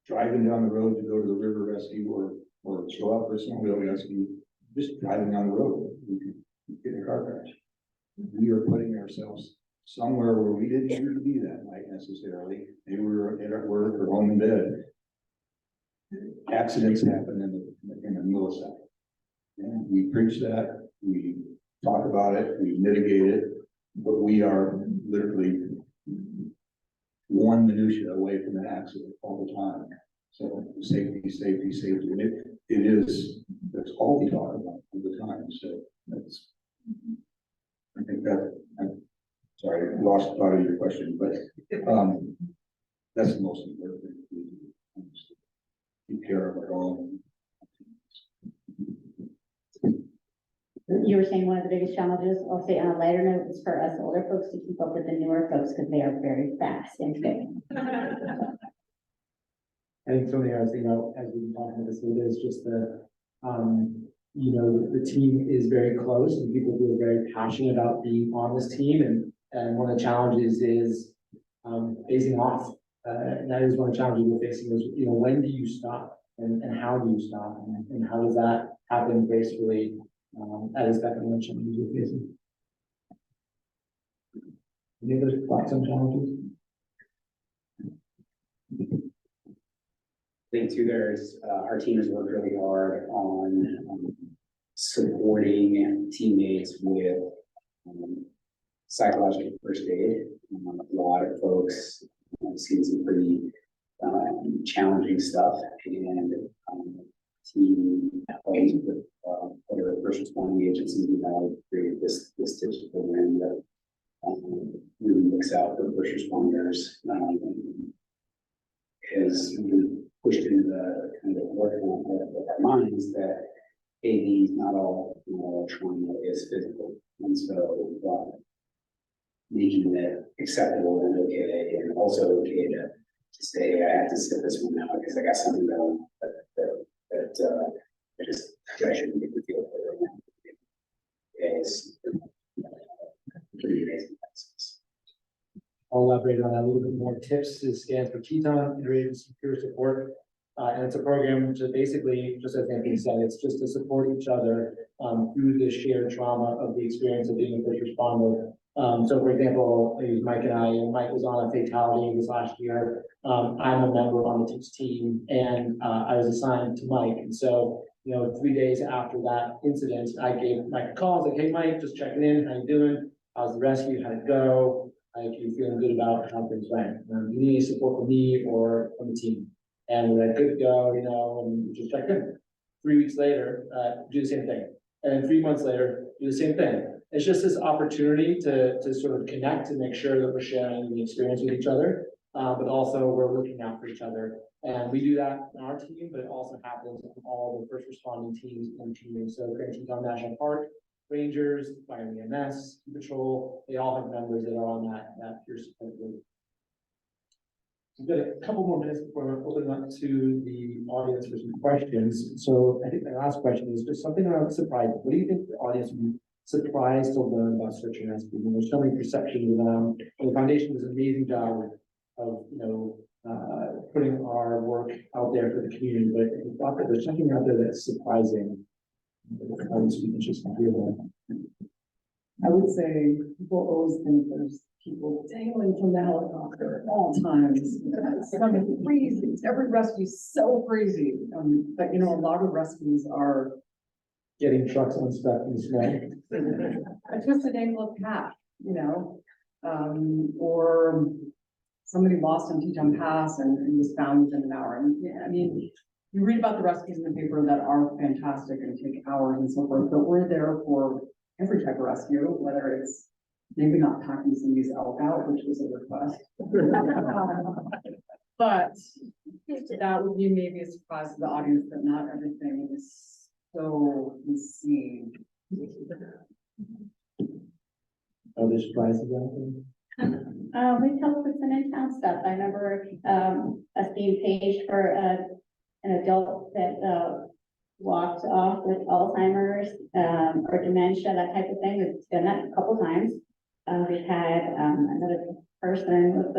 [SPEAKER 7] driving down the road to go to the river rescue or show up for a snowmobile rescue, just driving down the road, we could get in a car crash. We are putting ourselves somewhere where we didn't need to be that night necessarily. Maybe we were at work or home in bed. Accidents happen in the millisecond. And we preach that, we talk about it, we mitigate it, but we are literally one minutia away from an accident all the time. So safety. And it is, that's all we talk about all the time. So I think that, I'm sorry, I lost part of your question, but that's the most important thing we do. Keep care of our own.
[SPEAKER 8] You were saying one of the biggest challenges, I'll say on a lighter note, is for us older folks to keep up with the newer folks because they are very fast and fit.
[SPEAKER 10] I think something else, as we've been talking about this a little bit, is just the team is very close and people feel very passionate about being on this team. And one of the challenges is phasing off. That is one of the challenges we're facing is, when do you stop and how do you stop and how does that happen gracefully? That is definitely one challenge we're facing. Any other thoughts on challenges?
[SPEAKER 9] I think too, our team has worked really hard on supporting teammates with psychological first aid. A lot of folks have seen some pretty challenging stuff, and team employees with other first responding agencies created this digital program that really looks out for first responders. Has really pushed into the kind of working of our minds that not all trauma is physical, and so making it acceptable and okay, and also okay to say I have to sit this one out because I got something that I shouldn't get to feel for right now. It's pretty amazing process.
[SPEAKER 10] I'll elaborate on that a little bit more. TIPS stands for Teton, Integrated Secure Support. And it's a program to basically, just as Anthony said, it's just to support each other through the shared trauma of the experience of being a first responder. So for example, Mike and Mike was on a fatality this last year. I'm a member on the TIPS team and I was assigned to Mike. And so, 3 days after that incident, I gave Mike a call. I was like, hey, Mike, just checking in. How you doing? How's the rescue? How'd it go? Like, you feeling good about how things went? Do you need any support from me or from the team? And we're like, good to go, and we just checked in. 3 weeks later, do the same thing. And then 3 months later, do the same thing. It's just this opportunity to sort of connect and make sure that we're sharing the experience with each other. but also we're looking out for each other. And we do that in our team, but it also happens in all the first responding teams in the community. So Grand Teton National Park, Rangers, Fire and EMS, Patrol, they all have members that are on that peer support group. We've got a couple more minutes before we're opening up to the audience for some questions. So I think the last question is just something around surprise. What do you think the audience would be surprised to learn about search and rescue? There's so many perceptions around, and the foundation does an amazing job of putting our work out there for the community, but I thought that there's something out there that's surprising. I would be interested to hear that.
[SPEAKER 4] I would say people always think there's people dangling from the helicopter at all times. It's something crazy. Every rescue is so crazy. But you know, a lot of rescues are
[SPEAKER 10] Getting trucks unstuck in the snow.
[SPEAKER 4] just a dangle of cat, you know, or somebody lost on Teton Pass and was found within an hour. And yeah, I mean, you read about the rescues in the paper that are fantastic and take hours and so forth, but we're there for every type of rescue, whether it's maybe not packing somebody's elk out, which was a request. But that would be maybe a surprise to the audience that not everything is so conceived.
[SPEAKER 10] Are there surprises out there?
[SPEAKER 8] We tell with some in-town stuff. I remember, us being paged for, an adult that, walked off with Alzheimer's, or dementia, that type of thing. We've done that a couple times. We've had, another person with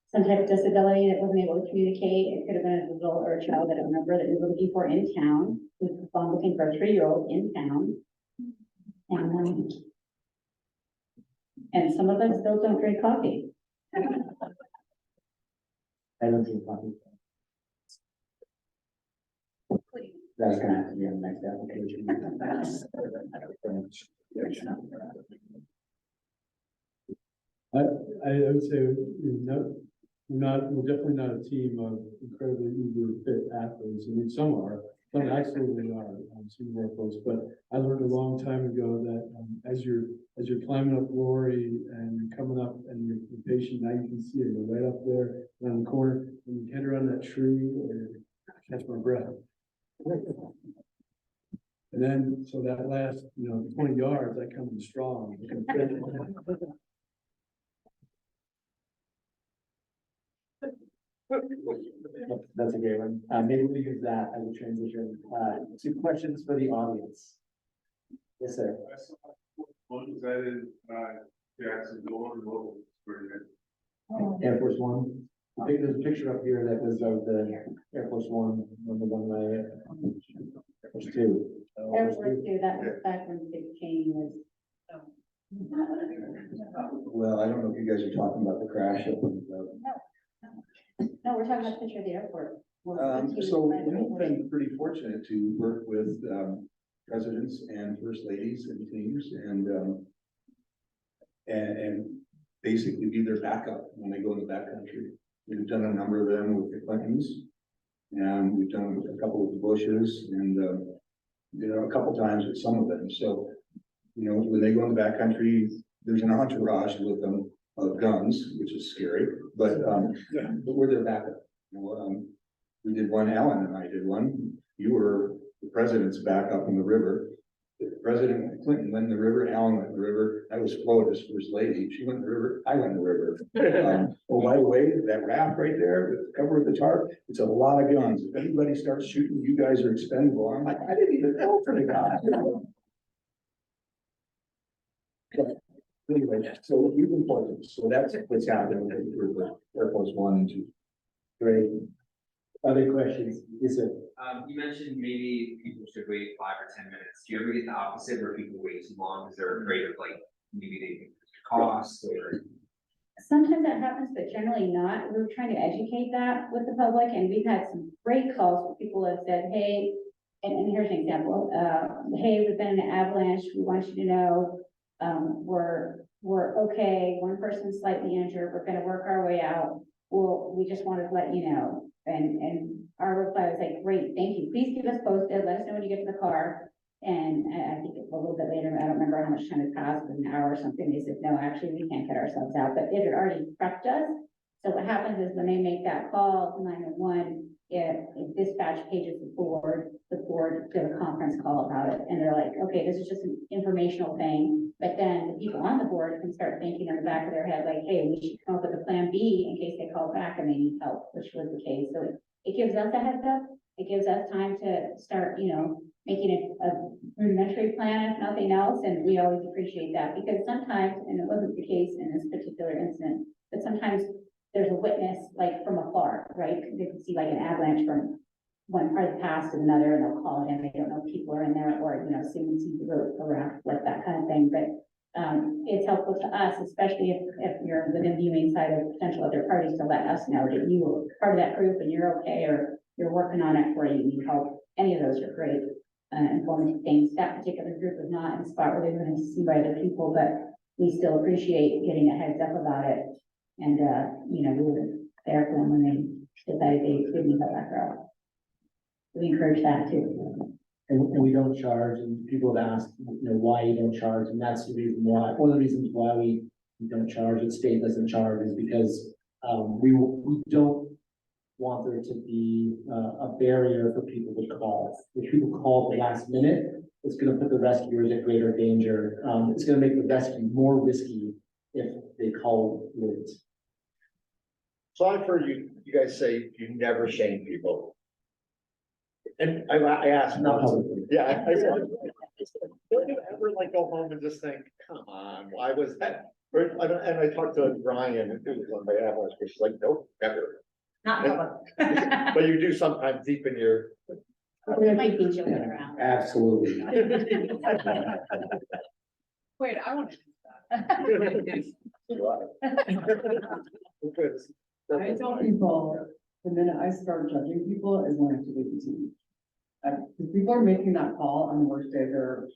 [SPEAKER 8] some type of disability that wasn't able to communicate. It could have been an adult or a child, I don't remember, that we were looking for in town. We were looking for a 3-year-old in town. And some of us still don't drink coffee.
[SPEAKER 10] I don't drink coffee. That's gonna have to be on the next application.
[SPEAKER 6] I would say, we're definitely not a team of incredibly uber fit athletes. I mean, some are, some absolutely are, some of our folks, but I learned a long time ago that, as you're climbing up Glory and you're coming up and you're patient, now you can see it, you're right up there around the corner, and you head around that tree, or catch my breath. And then, so that last, 20 yards, I come in strong.
[SPEAKER 10] That's a great one. Maybe we use that as a transition. 2 questions for the audience. Yes, sir.
[SPEAKER 2] One was that in, Jacksonville, and what was
[SPEAKER 10] Air Force One. I think there's a picture up here that was of the Air Force One, on the runway. Air Force Two.
[SPEAKER 8] Air Force 2, that was back when the big change was.
[SPEAKER 7] Well, I don't know if you guys are talking about the crash.
[SPEAKER 8] No, we're talking about the picture of the airport.
[SPEAKER 7] So we've been pretty fortunate to work with presidents and first ladies and teams and basically be their backup when they go into that country. We've done a number of them with the Clintons, and we've done a couple with the Bushes, and a couple times with some of them. So, when they go in the backcountry, there's an entourage with them of guns, which is scary, but we're their backup. We did one, Alan and I did one. You were the president's backup in the river. President Clinton went in the river, Alan went in the river. I was Florida's first lady. She went in the river, I went in the river. Oh, by the way, that raft right there with the cover of the tarp, it's a lot of guns. If anybody starts shooting, you guys are expendable. I'm like, I didn't even know for the guy. Anyway, so we've been fortunate. So that's what's happening with Air Force 1 and 2.
[SPEAKER 10] Great. Other questions? Yes, sir.
[SPEAKER 11] You mentioned maybe people should wait 5 or 10 minutes. Do you ever get the opposite where people wait too long because they're afraid of maybe they think it's cost or?
[SPEAKER 8] Sometimes that happens, but generally not. We're trying to educate that with the public, and we've had some great calls where people have said, hey, and here's an example, hey, we've been in an avalanche, we want you to know, we're okay, one person's slightly injured, we're gonna work our way out. Well, we just wanted to let you know. And our reply was like, great, thank you. Please keep us posted. Let us know when you get to the car. And I think a little bit later, I don't remember how much time had passed, an hour or something, they said, no, actually, we can't get ourselves out, but it had already prepped us. So what happens is when they make that call to 911, it dispatch pages the board did a conference call about it, and they're like, okay, this is just an informational thing. But then the people on the board can start thinking in the back of their head, like, hey, we should come up with a plan B in case they call back and they need help, which was the case. So it gives us a heads up. It gives us time to start, making a rudimentary plan, if nothing else, and we always appreciate that, because sometimes, and it wasn't the case in this particular incident, but sometimes there's a witness, like from afar, right? They can see like an avalanche from one part of the past to another, and they'll call it in, they don't know if people are in there, or, someone sees the road around, like that kind of thing, but it's helpful to us, especially if you're within viewing side of potential other parties, to let us know that you were part of that group and you're okay, or you're working on it, or you need help. Any of those are great. Informative things. That particular group is not in a spot where they're going to see by other people, but we still appreciate getting a heads up about it. And, we were there for them when they decided they didn't go that route. We encourage that too.
[SPEAKER 10] And we don't charge, and people have asked, why you don't charge, and that's the reason why, one of the reasons why we don't charge, and state doesn't charge, is because we don't want there to be a barrier for people to call. If people call at the last minute, it's going to put the rescuers at greater danger. It's going to make the rescue more risky if they call late.
[SPEAKER 3] So I've heard you guys say you never shame people. And I asked,
[SPEAKER 10] Not publicly.
[SPEAKER 3] yeah, I said, don't you ever like go home and just think, come on, why was that? And I talked to Brian, who was on my avalanche, she's like, nope, never.
[SPEAKER 8] Not public.
[SPEAKER 3] But you do sometimes deep in your.
[SPEAKER 8] It might be joking around.
[SPEAKER 10] Absolutely.
[SPEAKER 4] Wait, I want to do that. I tell people, the minute I start judging people is when I have to leave the team. Because people are making that call on the worst day of their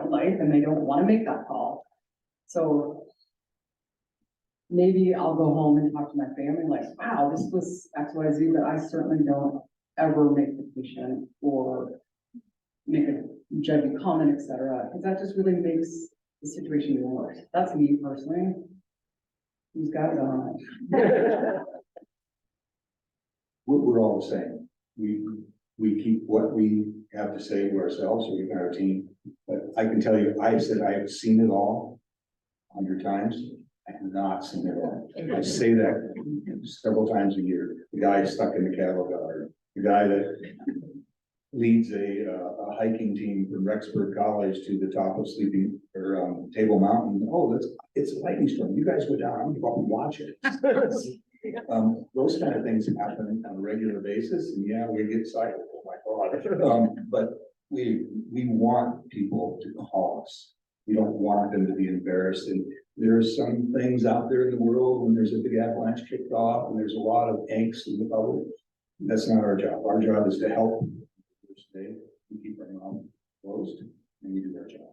[SPEAKER 4] life, and they don't want to make that call. So maybe I'll go home and talk to my family, like, wow, this was XYZ, but I certainly don't ever make the patient or make a judgy comment, etc. Because that just really makes the situation even worse. That's me personally. Who's got it on?
[SPEAKER 7] We're all the same. We keep what we have to say to ourselves, or even our team. But I can tell you, I said I have seen it all 100 times. I have not seen it all. I say that several times a year. The guy stuck in the cattle guard, the guy that leads a hiking team from Rexburg College to the top of Table Mountain. Oh, it's a lightning storm. You guys go down. I'm going to watch it. Those kind of things happen on a regular basis, and yeah, we get excited. Oh my God! But we want people to call us. We don't want them to be embarrassed. And there's some things out there in the world when there's a big avalanche kicked off, and there's a lot of angst in the public. That's not our job. Our job is to help. We keep our mouth closed, and we do our job.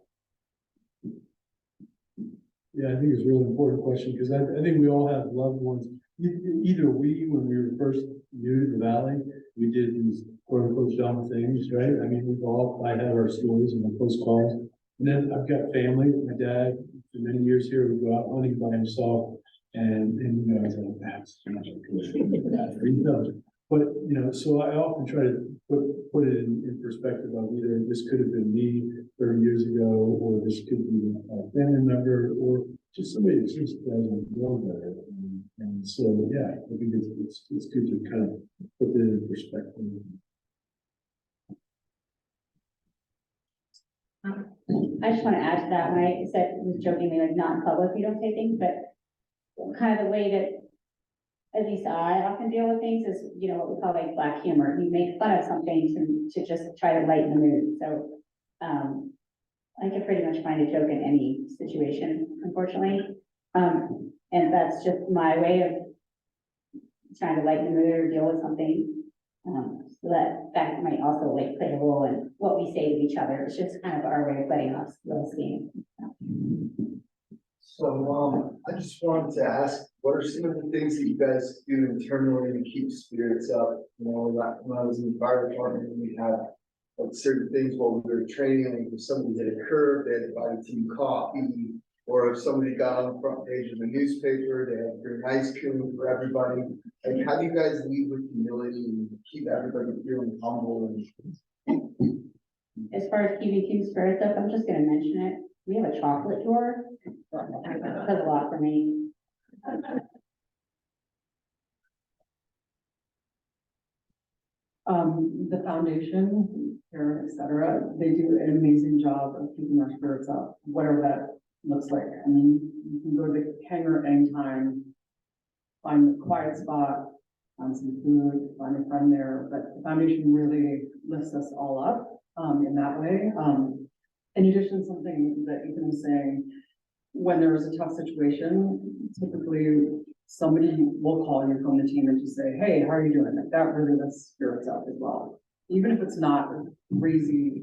[SPEAKER 6] Yeah, I think it's a really important question, because I think we all have loved ones. Either we, when we were first new to the valley, we did these quote unquote dumb things, right? I mean, I have our stories and my close calls. And then I've got family. My dad, for many years here, would go out hunting by himself, and I was like, that's not good. But so I often try to put it in perspective of either this could have been me 30 years ago, or this could be a family member, or just somebody that just doesn't know better. And so, yeah, I think it's good to kind of put that in perspective.
[SPEAKER 8] I just want to add to that, when I said, was jokingly, like, not in public, we don't say things, but kind of the way that at least I often deal with things is, what we call like black humor. You make fun of something to just try to lighten the mood. So I can pretty much find a joke in any situation, unfortunately. And that's just my way of trying to lighten the mood or deal with something. So that might also like play a role in what we say to each other. It's just kind of our way of letting off little steam.
[SPEAKER 12] So I just wanted to ask, what are some of the things that you guys do internally to keep spirits up? When I was in the fire department, we had like certain things while we were training, like if somebody hit a curve, they had to buy the team coffee. Or if somebody got on the front page of the newspaper, they had to bring ice cream for everybody. Like, how do you guys lead with humility and keep everybody feeling humble and?
[SPEAKER 8] As far as keeping team spirits up, I'm just gonna mention it. We have a chocolate drawer. That does a lot for me.
[SPEAKER 4] The foundation, Caryn, et cetera, they do an amazing job of keeping our spirits up, whatever that looks like. I mean, you can go to the hangar anytime, find a quiet spot, find some food, find a friend there, but the foundation really lifts us all up, in that way. In addition, something that Ethan was saying, when there is a tough situation, typically somebody will call you from the team and just say, hey, how are you doing? Like, that really lifts spirits up as well. Even if it's not a crazy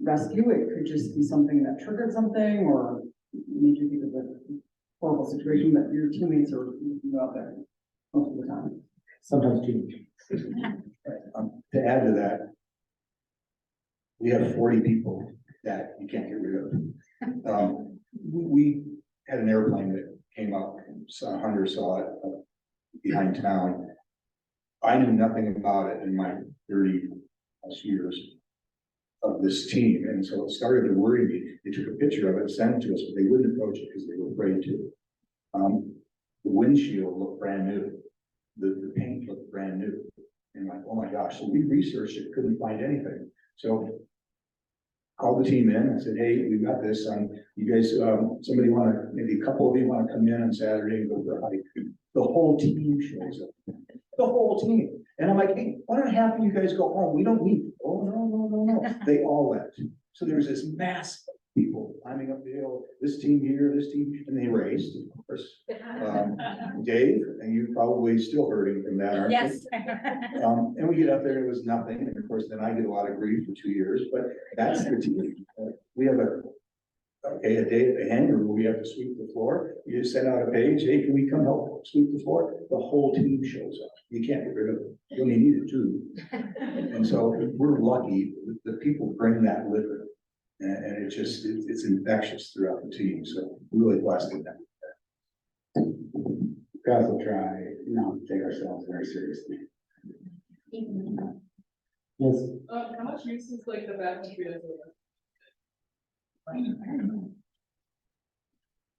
[SPEAKER 4] rescue, it could just be something that triggered something or made you think of a horrible situation that your teammates are looking out there most of the time.
[SPEAKER 10] Sometimes too much.
[SPEAKER 7] To add to that, we have 40 people that you can't get rid of. We had an airplane that came up, Hunter saw it behind town. I knew nothing about it in my 30 plus years of this team, and so it started to worry me. They took a picture of it, sent it to us, but they wouldn't approach it because they were afraid to. The windshield looked brand new. The paint looked brand new. And like, oh my gosh, so we researched it, couldn't find anything. So called the team in and said, hey, we've got this, you guys, somebody maybe a couple of you wanna come in on Saturday and go for a hike. The whole team shows up, the whole team. And I'm like, hey, why don't half of you guys go home? We don't need, oh, no. They all went. So there was this mass of people climbing up the hill, this team here, this team, and they raced, of course. Dave, and you probably still hurting from that, aren't you?
[SPEAKER 1] Yes.
[SPEAKER 7] And we get up there, it was nothing, and of course, then I get a lot of grief for 2 years, but that's the team. We have a day at the hangar where we have to sweep the floor. You just send out a page, hey, can we come help sweep the floor? The whole team shows up. You can't get rid of them. You only need it too. And so we're lucky that people bring that with them. And it's infectious throughout the team. So we're really blessed in that.
[SPEAKER 9] We also try not to take ourselves very seriously.
[SPEAKER 10] Yes.
[SPEAKER 13] How much use is like the backcountry as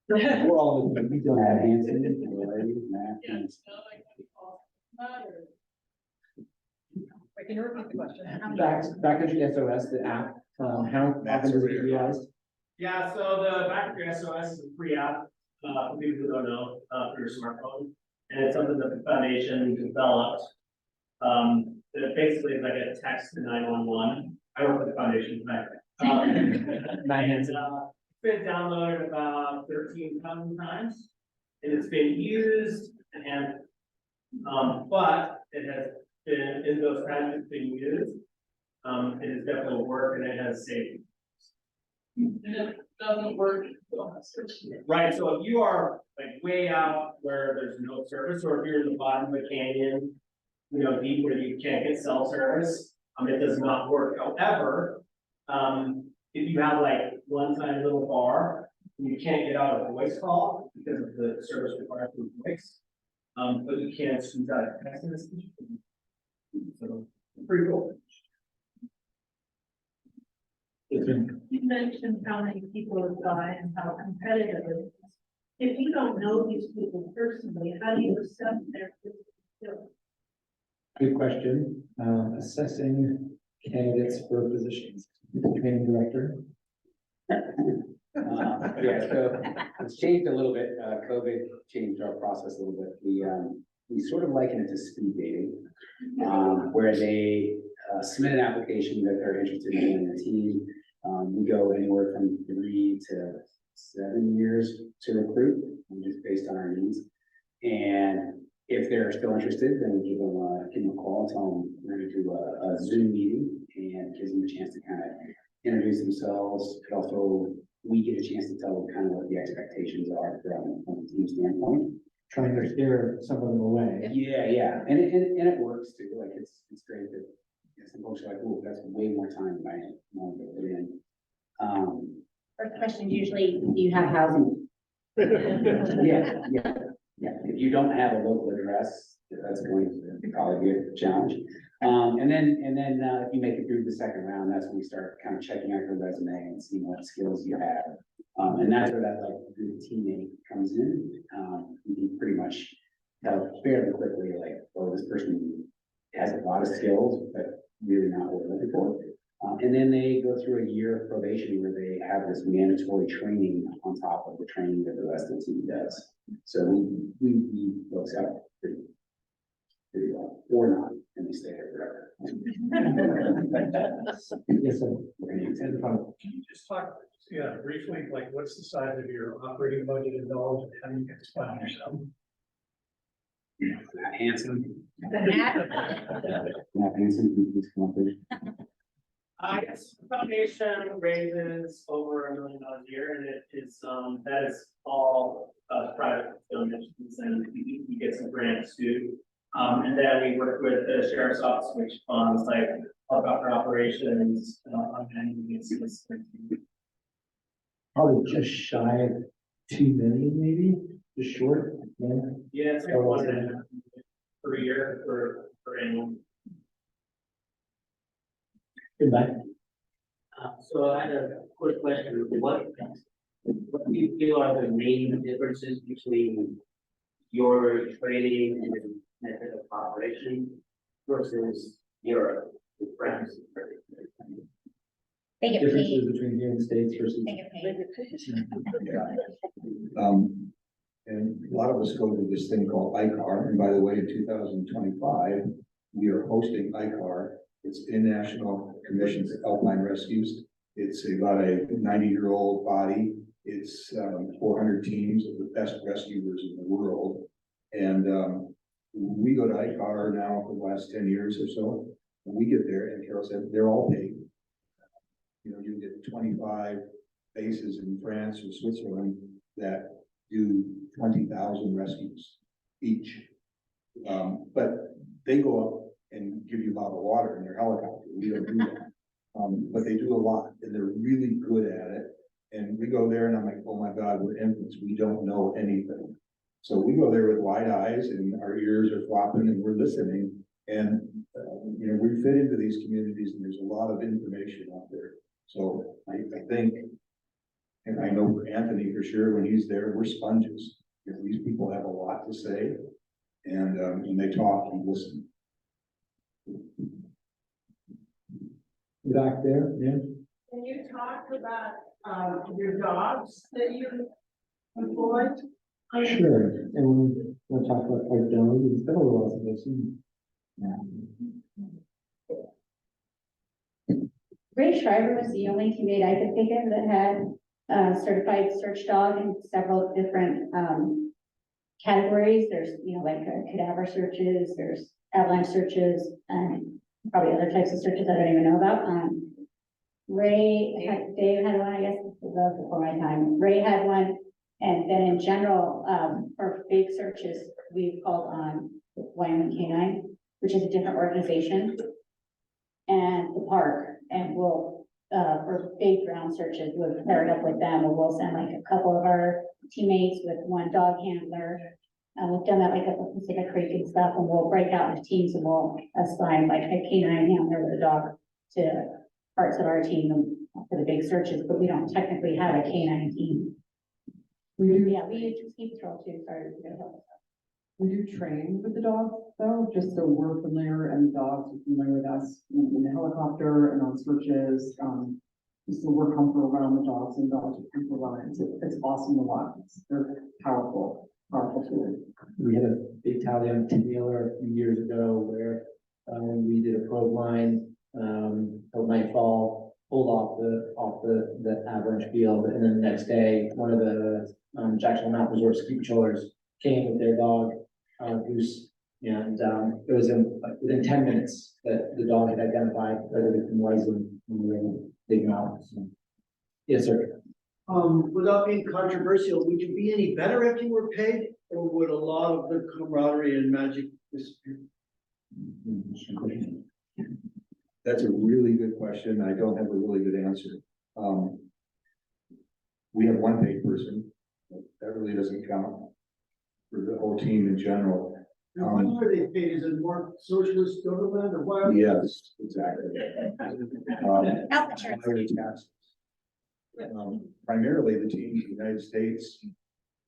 [SPEAKER 10] We're all, we don't
[SPEAKER 9] Matt
[SPEAKER 10] have
[SPEAKER 9] Hanson, Matt
[SPEAKER 13] Yeah,
[SPEAKER 9] Hanson.
[SPEAKER 13] Wait, can you repeat the question?
[SPEAKER 10] Backcountry SOS, the app, how often does it get utilized?
[SPEAKER 14] Yeah, so the Backcountry SOS is a free app, for people who don't know, for your smartphone. And it's something that the foundation developed. It basically is like a text to 911. I work with the foundation, but,
[SPEAKER 10] Matt Hanson.
[SPEAKER 14] it's been downloaded about 13,000 times. And it's been used and, but it has been, in those times it's been used, it has definitely worked and it has saved.
[SPEAKER 13] And it doesn't work.
[SPEAKER 14] Right, so if you are like way out where there's no service, or if you're in the bottom of a canyon, you know, deep where you can't get cell service, it does not work. However, if you have like one tiny little bar, you can't get out a voice call because of the service required for voice. But you can squeeze out a text message. So pretty cool.
[SPEAKER 13] You mentioned how many people have died and how competitive it is. If you don't know these people personally, how do you assess their physical skills?
[SPEAKER 10] Good question. Assessing candidates for positions. Training director.
[SPEAKER 9] Yeah, so it's changed a little bit. COVID changed our process a little bit. We sort of liken it to speed dating, where they submit an application that they're interested in joining the team. We go anywhere from 3 to 7 years to recruit, just based on our needs. And if they're still interested, then we give them a call, tell them we're going to do a Zoom meeting, and gives them a chance to kind of introduce themselves. But also, we get a chance to tell them kind of what the expectations are from the team standpoint.
[SPEAKER 10] Trying to steer some of them away.
[SPEAKER 9] Yeah, and it works too. Like it's great that some folks are like, oh, that's way more time than I want to put in.
[SPEAKER 8] First question, usually, do you have housing?
[SPEAKER 9] Yeah. If you don't have a local address, that's going to probably be a challenge. And then if you make it through the second round, that's when we start kind of checking out your resume and seeing what skills you have. And that's where that like good teammate comes in. You can pretty much tell fairly quickly, like, oh, this person has a lot of skills, but really not what we're looking for. And then they go through a year of probation where they have this mandatory training on top of the training that the rest of the team does. So we folks out pretty well, or not, and they stay there forever. Yes, sir.
[SPEAKER 6] Can you just talk, briefly, like, what's the size of your operating budget in dollars, and how do you explain yourself?
[SPEAKER 9] Matt Hanson. Matt Hanson, please come up, please.
[SPEAKER 14] Yes, foundation raises over $1 million a year, and it is, that is all, private donations, and we get some grants too. And then we work with the sheriff's office, which funds like helicopter operations, on any basis.
[SPEAKER 10] Probably just shy of 2 million, maybe, just short.
[SPEAKER 14] Yeah, it's like 1.5 per year for annual.
[SPEAKER 10] Goodbye.
[SPEAKER 15] So I had a quick question. What do you feel are the main differences between your training and method of operation versus Europe, with France?
[SPEAKER 8] They get paid.
[SPEAKER 10] Differences between here and the States versus.
[SPEAKER 8] They get paid.
[SPEAKER 7] And a lot of us go to this thing called ICAR, and by the way, in 2025, we are hosting ICAR. It's International Commissions of Alpine Rescues. It's about a 90-year-old body. It's 400 teams of the best rescuers in the world. And we go to ICAR now for the last 10 years or so. And we get there, and Carol said, they're all paid. You know, you get 25 bases in France or Switzerland that do 20,000 rescues each. But they go up and give you a bottle of water in their helicopter. We don't do that. But they do a lot, and they're really good at it. And we go there and I'm like, oh my God, we're infants. We don't know anything. So we go there with wide eyes and our ears are flopping and we're listening. And, you know, we fit into these communities and there's a lot of information out there. So I think, and I know for Anthony for sure, when he's there, we're sponges. Because these people have a lot to say. And when they talk, you listen.
[SPEAKER 10] Back there, yeah.
[SPEAKER 13] Can you talk about, your dogs that you employ?
[SPEAKER 10] Sure, and we'll talk about our dog, it's been a little while since I've seen.
[SPEAKER 8] Ray Shriver was the only teammate I could think of that had a certified search dog in several different categories. There's, you know, like cadaver searches, there's avalanche searches, and probably other types of searches I don't even know about. Dave had one, I guess, that was before my time. Ray had one, and then in general, for big searches, we've called on Wyoming Canine, which is a different organization, and the park, and we'll, for big ground searches, we've paired up with them, and we'll send like a couple of our teammates with one dog handler. And we've done that like at the Pacific Creek and stuff, and we'll break out into teams and we'll assign like a canine handler with a dog to parts of our team for the big searches, but we don't technically have a canine team. We use ski patrol too, sorry.
[SPEAKER 4] We do train with the dogs though, just so we're familiar and the dogs are familiar with us in the helicopter and on searches. So we're comfortable around the dogs and dogs are comfortable around it. It's awesome to watch. They're powerful tool.
[SPEAKER 10] We had a big tally on Taylor a few years ago where we did a probe line till nightfall, pulled off the avalanche field, and then the next day, one of the Jacksonville Mountain Resort ski patrollers came with their dog, Goose, and it was within 10 minutes that the dog had identified where the victim was and we were digging out. So. Yes, sir.
[SPEAKER 16] Without being controversial, would you be any better if you were paid, or would a lot of the camaraderie and magic disappear?
[SPEAKER 7] That's a really good question. I don't have a really good answer. We have one paid person. That really doesn't count for the whole team in general.
[SPEAKER 16] And what are they paid? Is it more socialist government or what?
[SPEAKER 7] Yes, exactly.
[SPEAKER 8] Health insurance.
[SPEAKER 7] Higher taxes. Primarily the teams in the United States,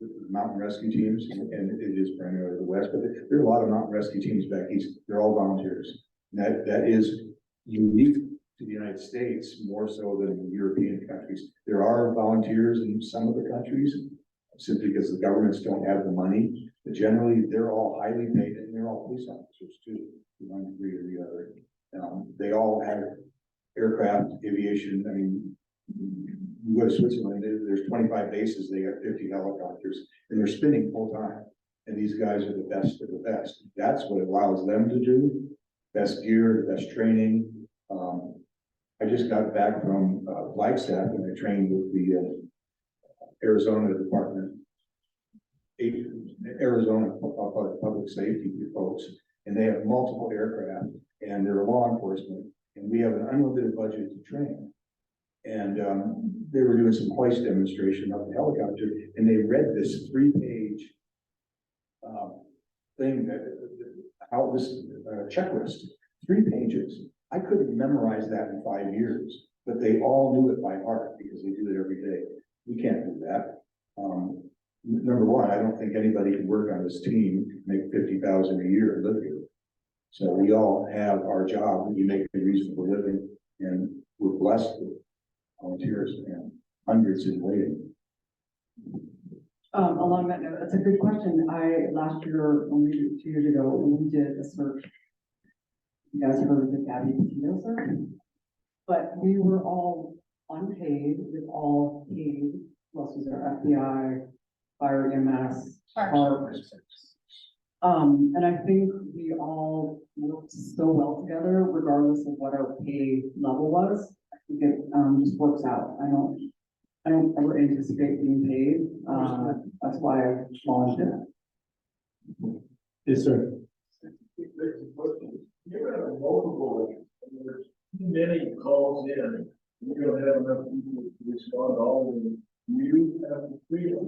[SPEAKER 7] the mountain rescue teams, and it is primarily the West, but there are a lot of mountain rescue teams back east. They're all volunteers. And that is unique to the United States more so than the European countries. There are volunteers in some of the countries simply because the governments don't have the money, but generally they're all highly paid and they're all police officers too, to one degree or the other. They all have aircraft, aviation. I mean, you go to Switzerland, there's 25 bases, they got 50 helicopters, and they're spinning full time. And these guys are the best of the best. That's what it allows them to do. Best gear, the best training. I just got back from Flagstaff and I trained with the Arizona Department, Arizona Public Safety folks, and they have multiple aircraft and they're law enforcement, and we have an unlimited budget to train. And they were doing some hoist demonstration of the helicopter, and they read this 3-page thing that how this checklist, 3 pages. I couldn't memorize that in 5 years, but they all knew it by heart because they do it every day. We can't do that. Number one, I don't think anybody can work on this team, make 50,000 a year and live here. So we all have our job, we make a reasonable living, and we're blessed with volunteers and hundreds in waiting.
[SPEAKER 4] Along that note, that's a good question. Last year, only 2 years ago, we did a search. You guys heard of the Gabby Petito search? But we were all unpaid, we were all paid. Who else was there? FBI, Fire EMS, Parks. And I think we all worked so well together, regardless of what our pay level was. I think it just works out. I don't ever anticipate being paid. That's why I volunteered.
[SPEAKER 6] Yes, sir.
[SPEAKER 2] You're at a multiple, there's many calls in, you don't have enough people to respond to all of them. You have the freedom.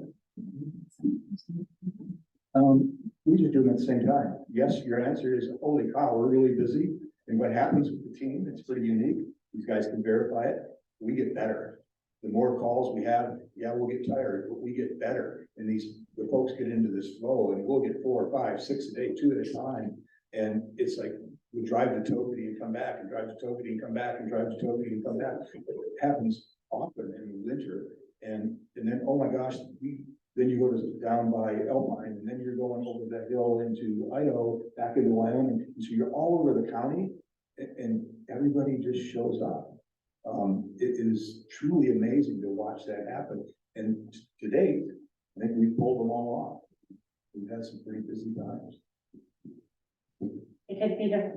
[SPEAKER 7] We just do them at the same time. Yes, your answer is, holy cow, we're really busy. And what happens with the team, it's pretty unique. These guys can verify it. We get better. The more calls we have, yeah, we'll get tired, but we get better. And the folks get into this flow, and we'll get 4 or 5, 6 a day, 2 at a time. And it's like, we drive to Tokedy and come back, and drive to Tokedy and come back, and drive to Tokedy and come back. It happens often in the winter. And then, oh my gosh, then you go to down by Alpine, and then you're going over that hill into Idaho, back into Wyoming. And so you're all over the county, and everybody just shows up. It is truly amazing to watch that happen. And to date, I think we've pulled them all off. We've had some pretty busy times.
[SPEAKER 8] It could be the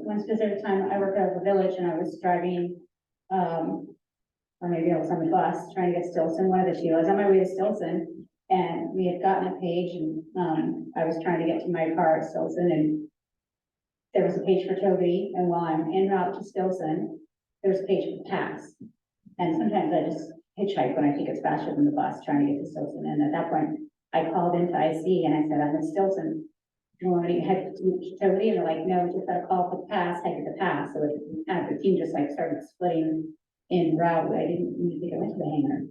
[SPEAKER 8] one specific time I worked out of the village and I was driving, or maybe I was on the bus trying to get Stilson, one of the two. I was on my way to Stilson and we had gotten a page and I was trying to get to my car at Stilson and there was a page for Toby. And while I'm en route to Stilson, there's a page for Pass. And sometimes I just hitchhike when I think it's faster than the bus trying to get to Stilson. And at that point, I called into IC and I said, I'm in Stilson. Do you want me to head to Toby? And they're like, no, we just got a call for the Pass, head to the Pass. So it kind of the team just like started splitting in route. I didn't even think I went to the hangar.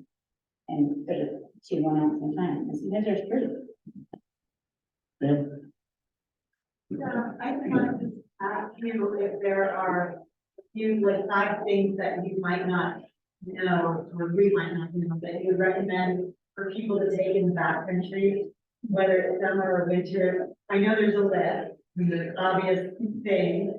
[SPEAKER 8] And there's a 2 going on at the same time. I said, there's 3.
[SPEAKER 13] Yeah, I just wanted to ask you if there are a few like 5 things that you might not know, or we might not know, that you would recommend for people to take in the backcountry, whether it's summer or winter. I know there's a list, the obvious things,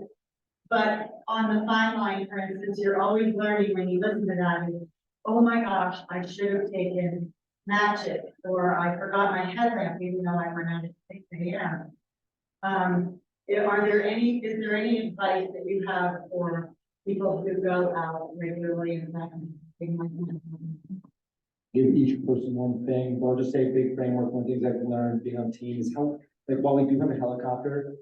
[SPEAKER 13] but on the fine line, for instance, you're always learning when you listen to that, is, oh my gosh, I should have taken matches, or I forgot my headlamp, even though I went out at 6 a.m. Is there any advice that you have for people who go out regularly and that kind of thing like that?
[SPEAKER 10] Give each person one thing, but I'll just say a big framework. One of the things I've learned being on team is how, like, while we do have a helicopter,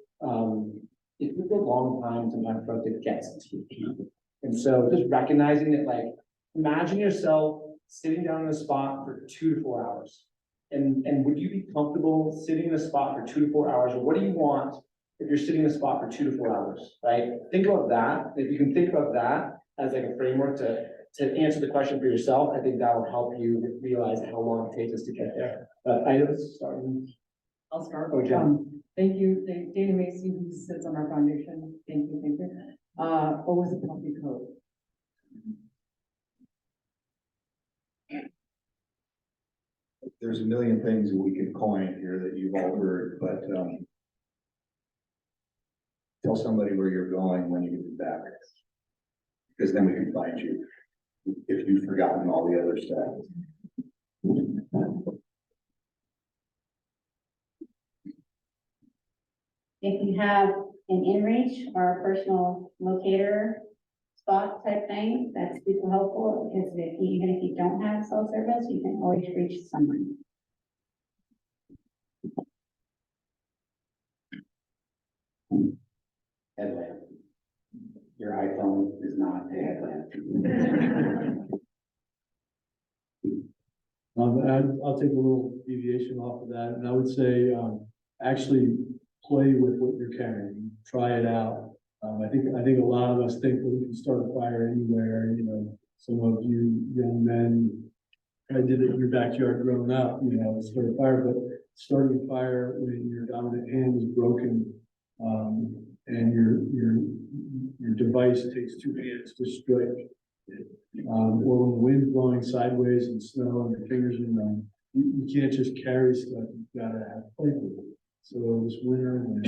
[SPEAKER 10] it took a long time sometimes for us to get to people. And so just recognizing that, like, imagine yourself sitting down in a spot for 2 to 4 hours. And would you be comfortable sitting in a spot for 2 to 4 hours? Or what do you want if you're sitting in a spot for 2 to 4 hours, right? Think about that. If you can think about that as like a framework to answer the question for yourself, I think that will help you realize how long it takes us to get there. But I was starting.
[SPEAKER 4] I'll start.
[SPEAKER 10] Oh, Jen.
[SPEAKER 4] Thank you, Dana Macy, who sits on our foundation. Thank you, thank you. Always a puppy code.
[SPEAKER 7] There's a million things that we can coin here that you've all heard, but, tell somebody where you're going when you get back. Because then we can find you, if you've forgotten all the other stuff.
[SPEAKER 8] If you have an inReach or a personal locator spot type thing, that's super helpful, because even if you don't have cell service, you can always reach someone.
[SPEAKER 9] Headlamp. Your iPhone is not a headlamp.
[SPEAKER 6] I'll take a little deviation off of that, and I would say, actually play with what you're carrying, try it out. I think a lot of us think that we can start a fire anywhere, you know, some of you young men probably did it in your backyard growing up, you know, start a fire, but starting a fire when your dominant hand is broken, and your device takes 2 hands to strike. Or when the wind's blowing sideways and snow and your fingers are numb, you can't just carry stuff, you've gotta have play with it. So this winter, when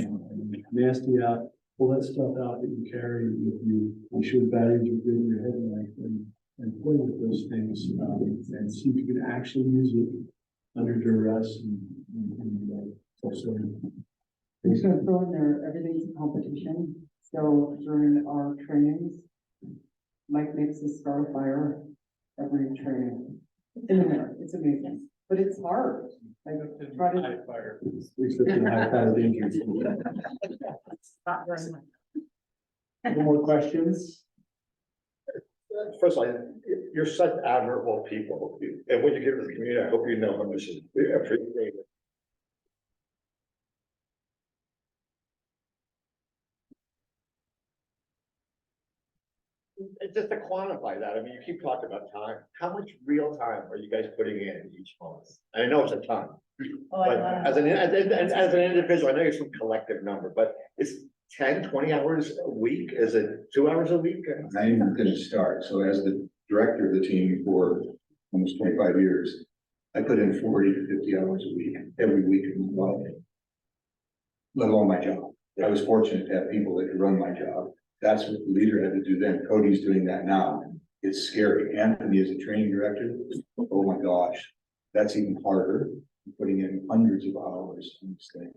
[SPEAKER 6] it's nasty out, pull that stuff out that you carry with you, make sure the batteries are good in your headlight, and play with those things, and see if you can actually use it under duress and so.
[SPEAKER 4] I'm just gonna throw in there, everything's a competition. So during our trainings, Mike makes us start a fire every training. In the mirror, it's amazing, but it's hard. Like, try to.
[SPEAKER 6] High fire. Except in high fire danger.
[SPEAKER 4] Not very much.
[SPEAKER 10] Any more questions?
[SPEAKER 2] First of all, you're such admirable people, and when you give to the community, I hope you know how much we appreciate it. And just to quantify that, I mean, you keep talking about time. How much real time are you guys putting in each month? I know it's a ton, but as an individual, I know it's some collective number, but it's 10, 20 hours a week? Is it 2 hours a week?
[SPEAKER 7] I'm even gonna start, so as the director of the team for almost 25 years, I put in 40 to 50 hours a week, every week of my life. Let alone my job. I was fortunate to have people that could run my job. That's what the leader had to do then. Cody's doing that now. It's scary. Anthony is a training director. Oh my gosh, that's even harder. Putting in hundreds of hours in this thing.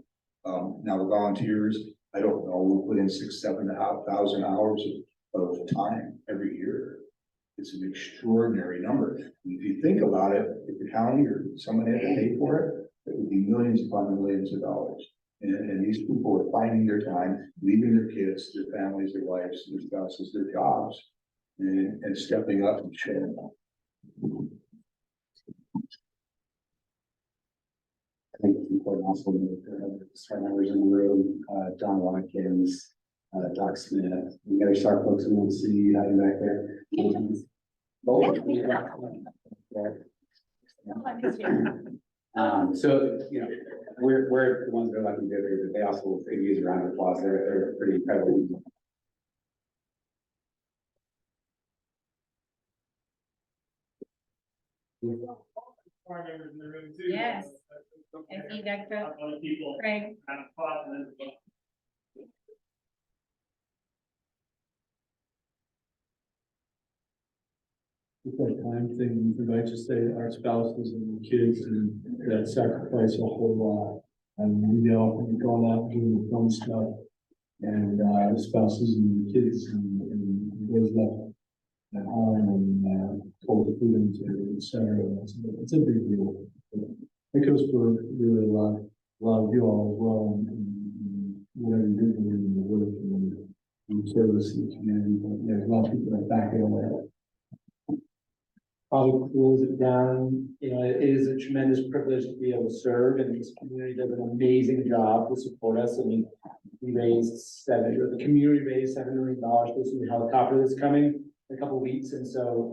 [SPEAKER 7] Now the volunteers, I don't know, we'll put in 6,000-7,500 hours of time every year. It's an extraordinary number. If you think about it, if the county or someone had to pay for it, it would be millions upon millions of dollars. And these people are finding their time, leaving their kids, their families, their wives, their spouses, their jobs, and stepping up and showing up.
[SPEAKER 9] I think it's important also to start members in the room, Don Watkins, Doc Smith, the other star folks in the city, hiding back there. So, you know, we're the ones that are lucky to be here, but they also use a round of applause. They're pretty incredible.
[SPEAKER 1] Yes. I see Dr. Craig.
[SPEAKER 6] It's that time thing, we might just say our spouses and kids and that sacrifice a whole lot. And we often going out and doing the fun stuff and the spouses and the kids and those left at home and told to feed them to, et cetera. It's a big deal. It goes for really a lot of you all as well. And whatever you're doing in the work and service in the community, but there's a lot of people that back it away. Probably close it down, you know, it is a tremendous privilege to be able to serve, and this community does an amazing job to support us. I mean, we raised the community raised $7 million for this new helicopter that's coming in a couple of weeks, and so,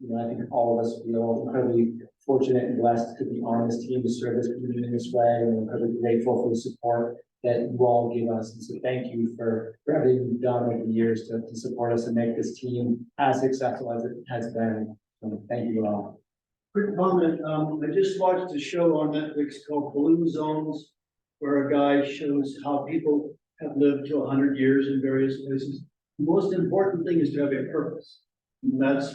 [SPEAKER 6] you know, I think all of us feel incredibly fortunate and blessed to be on this team to serve this community in this way, and we're incredibly grateful for the support that you all give us, and so thank you for everything you've done over the years to support us and make this team as successful as it has been. So thank you all.
[SPEAKER 16] Quick comment, I just watched a show on Netflix called Blue Zones, where a guy shows how people have lived to 100 years in various places. The most important thing is to have a purpose. And that's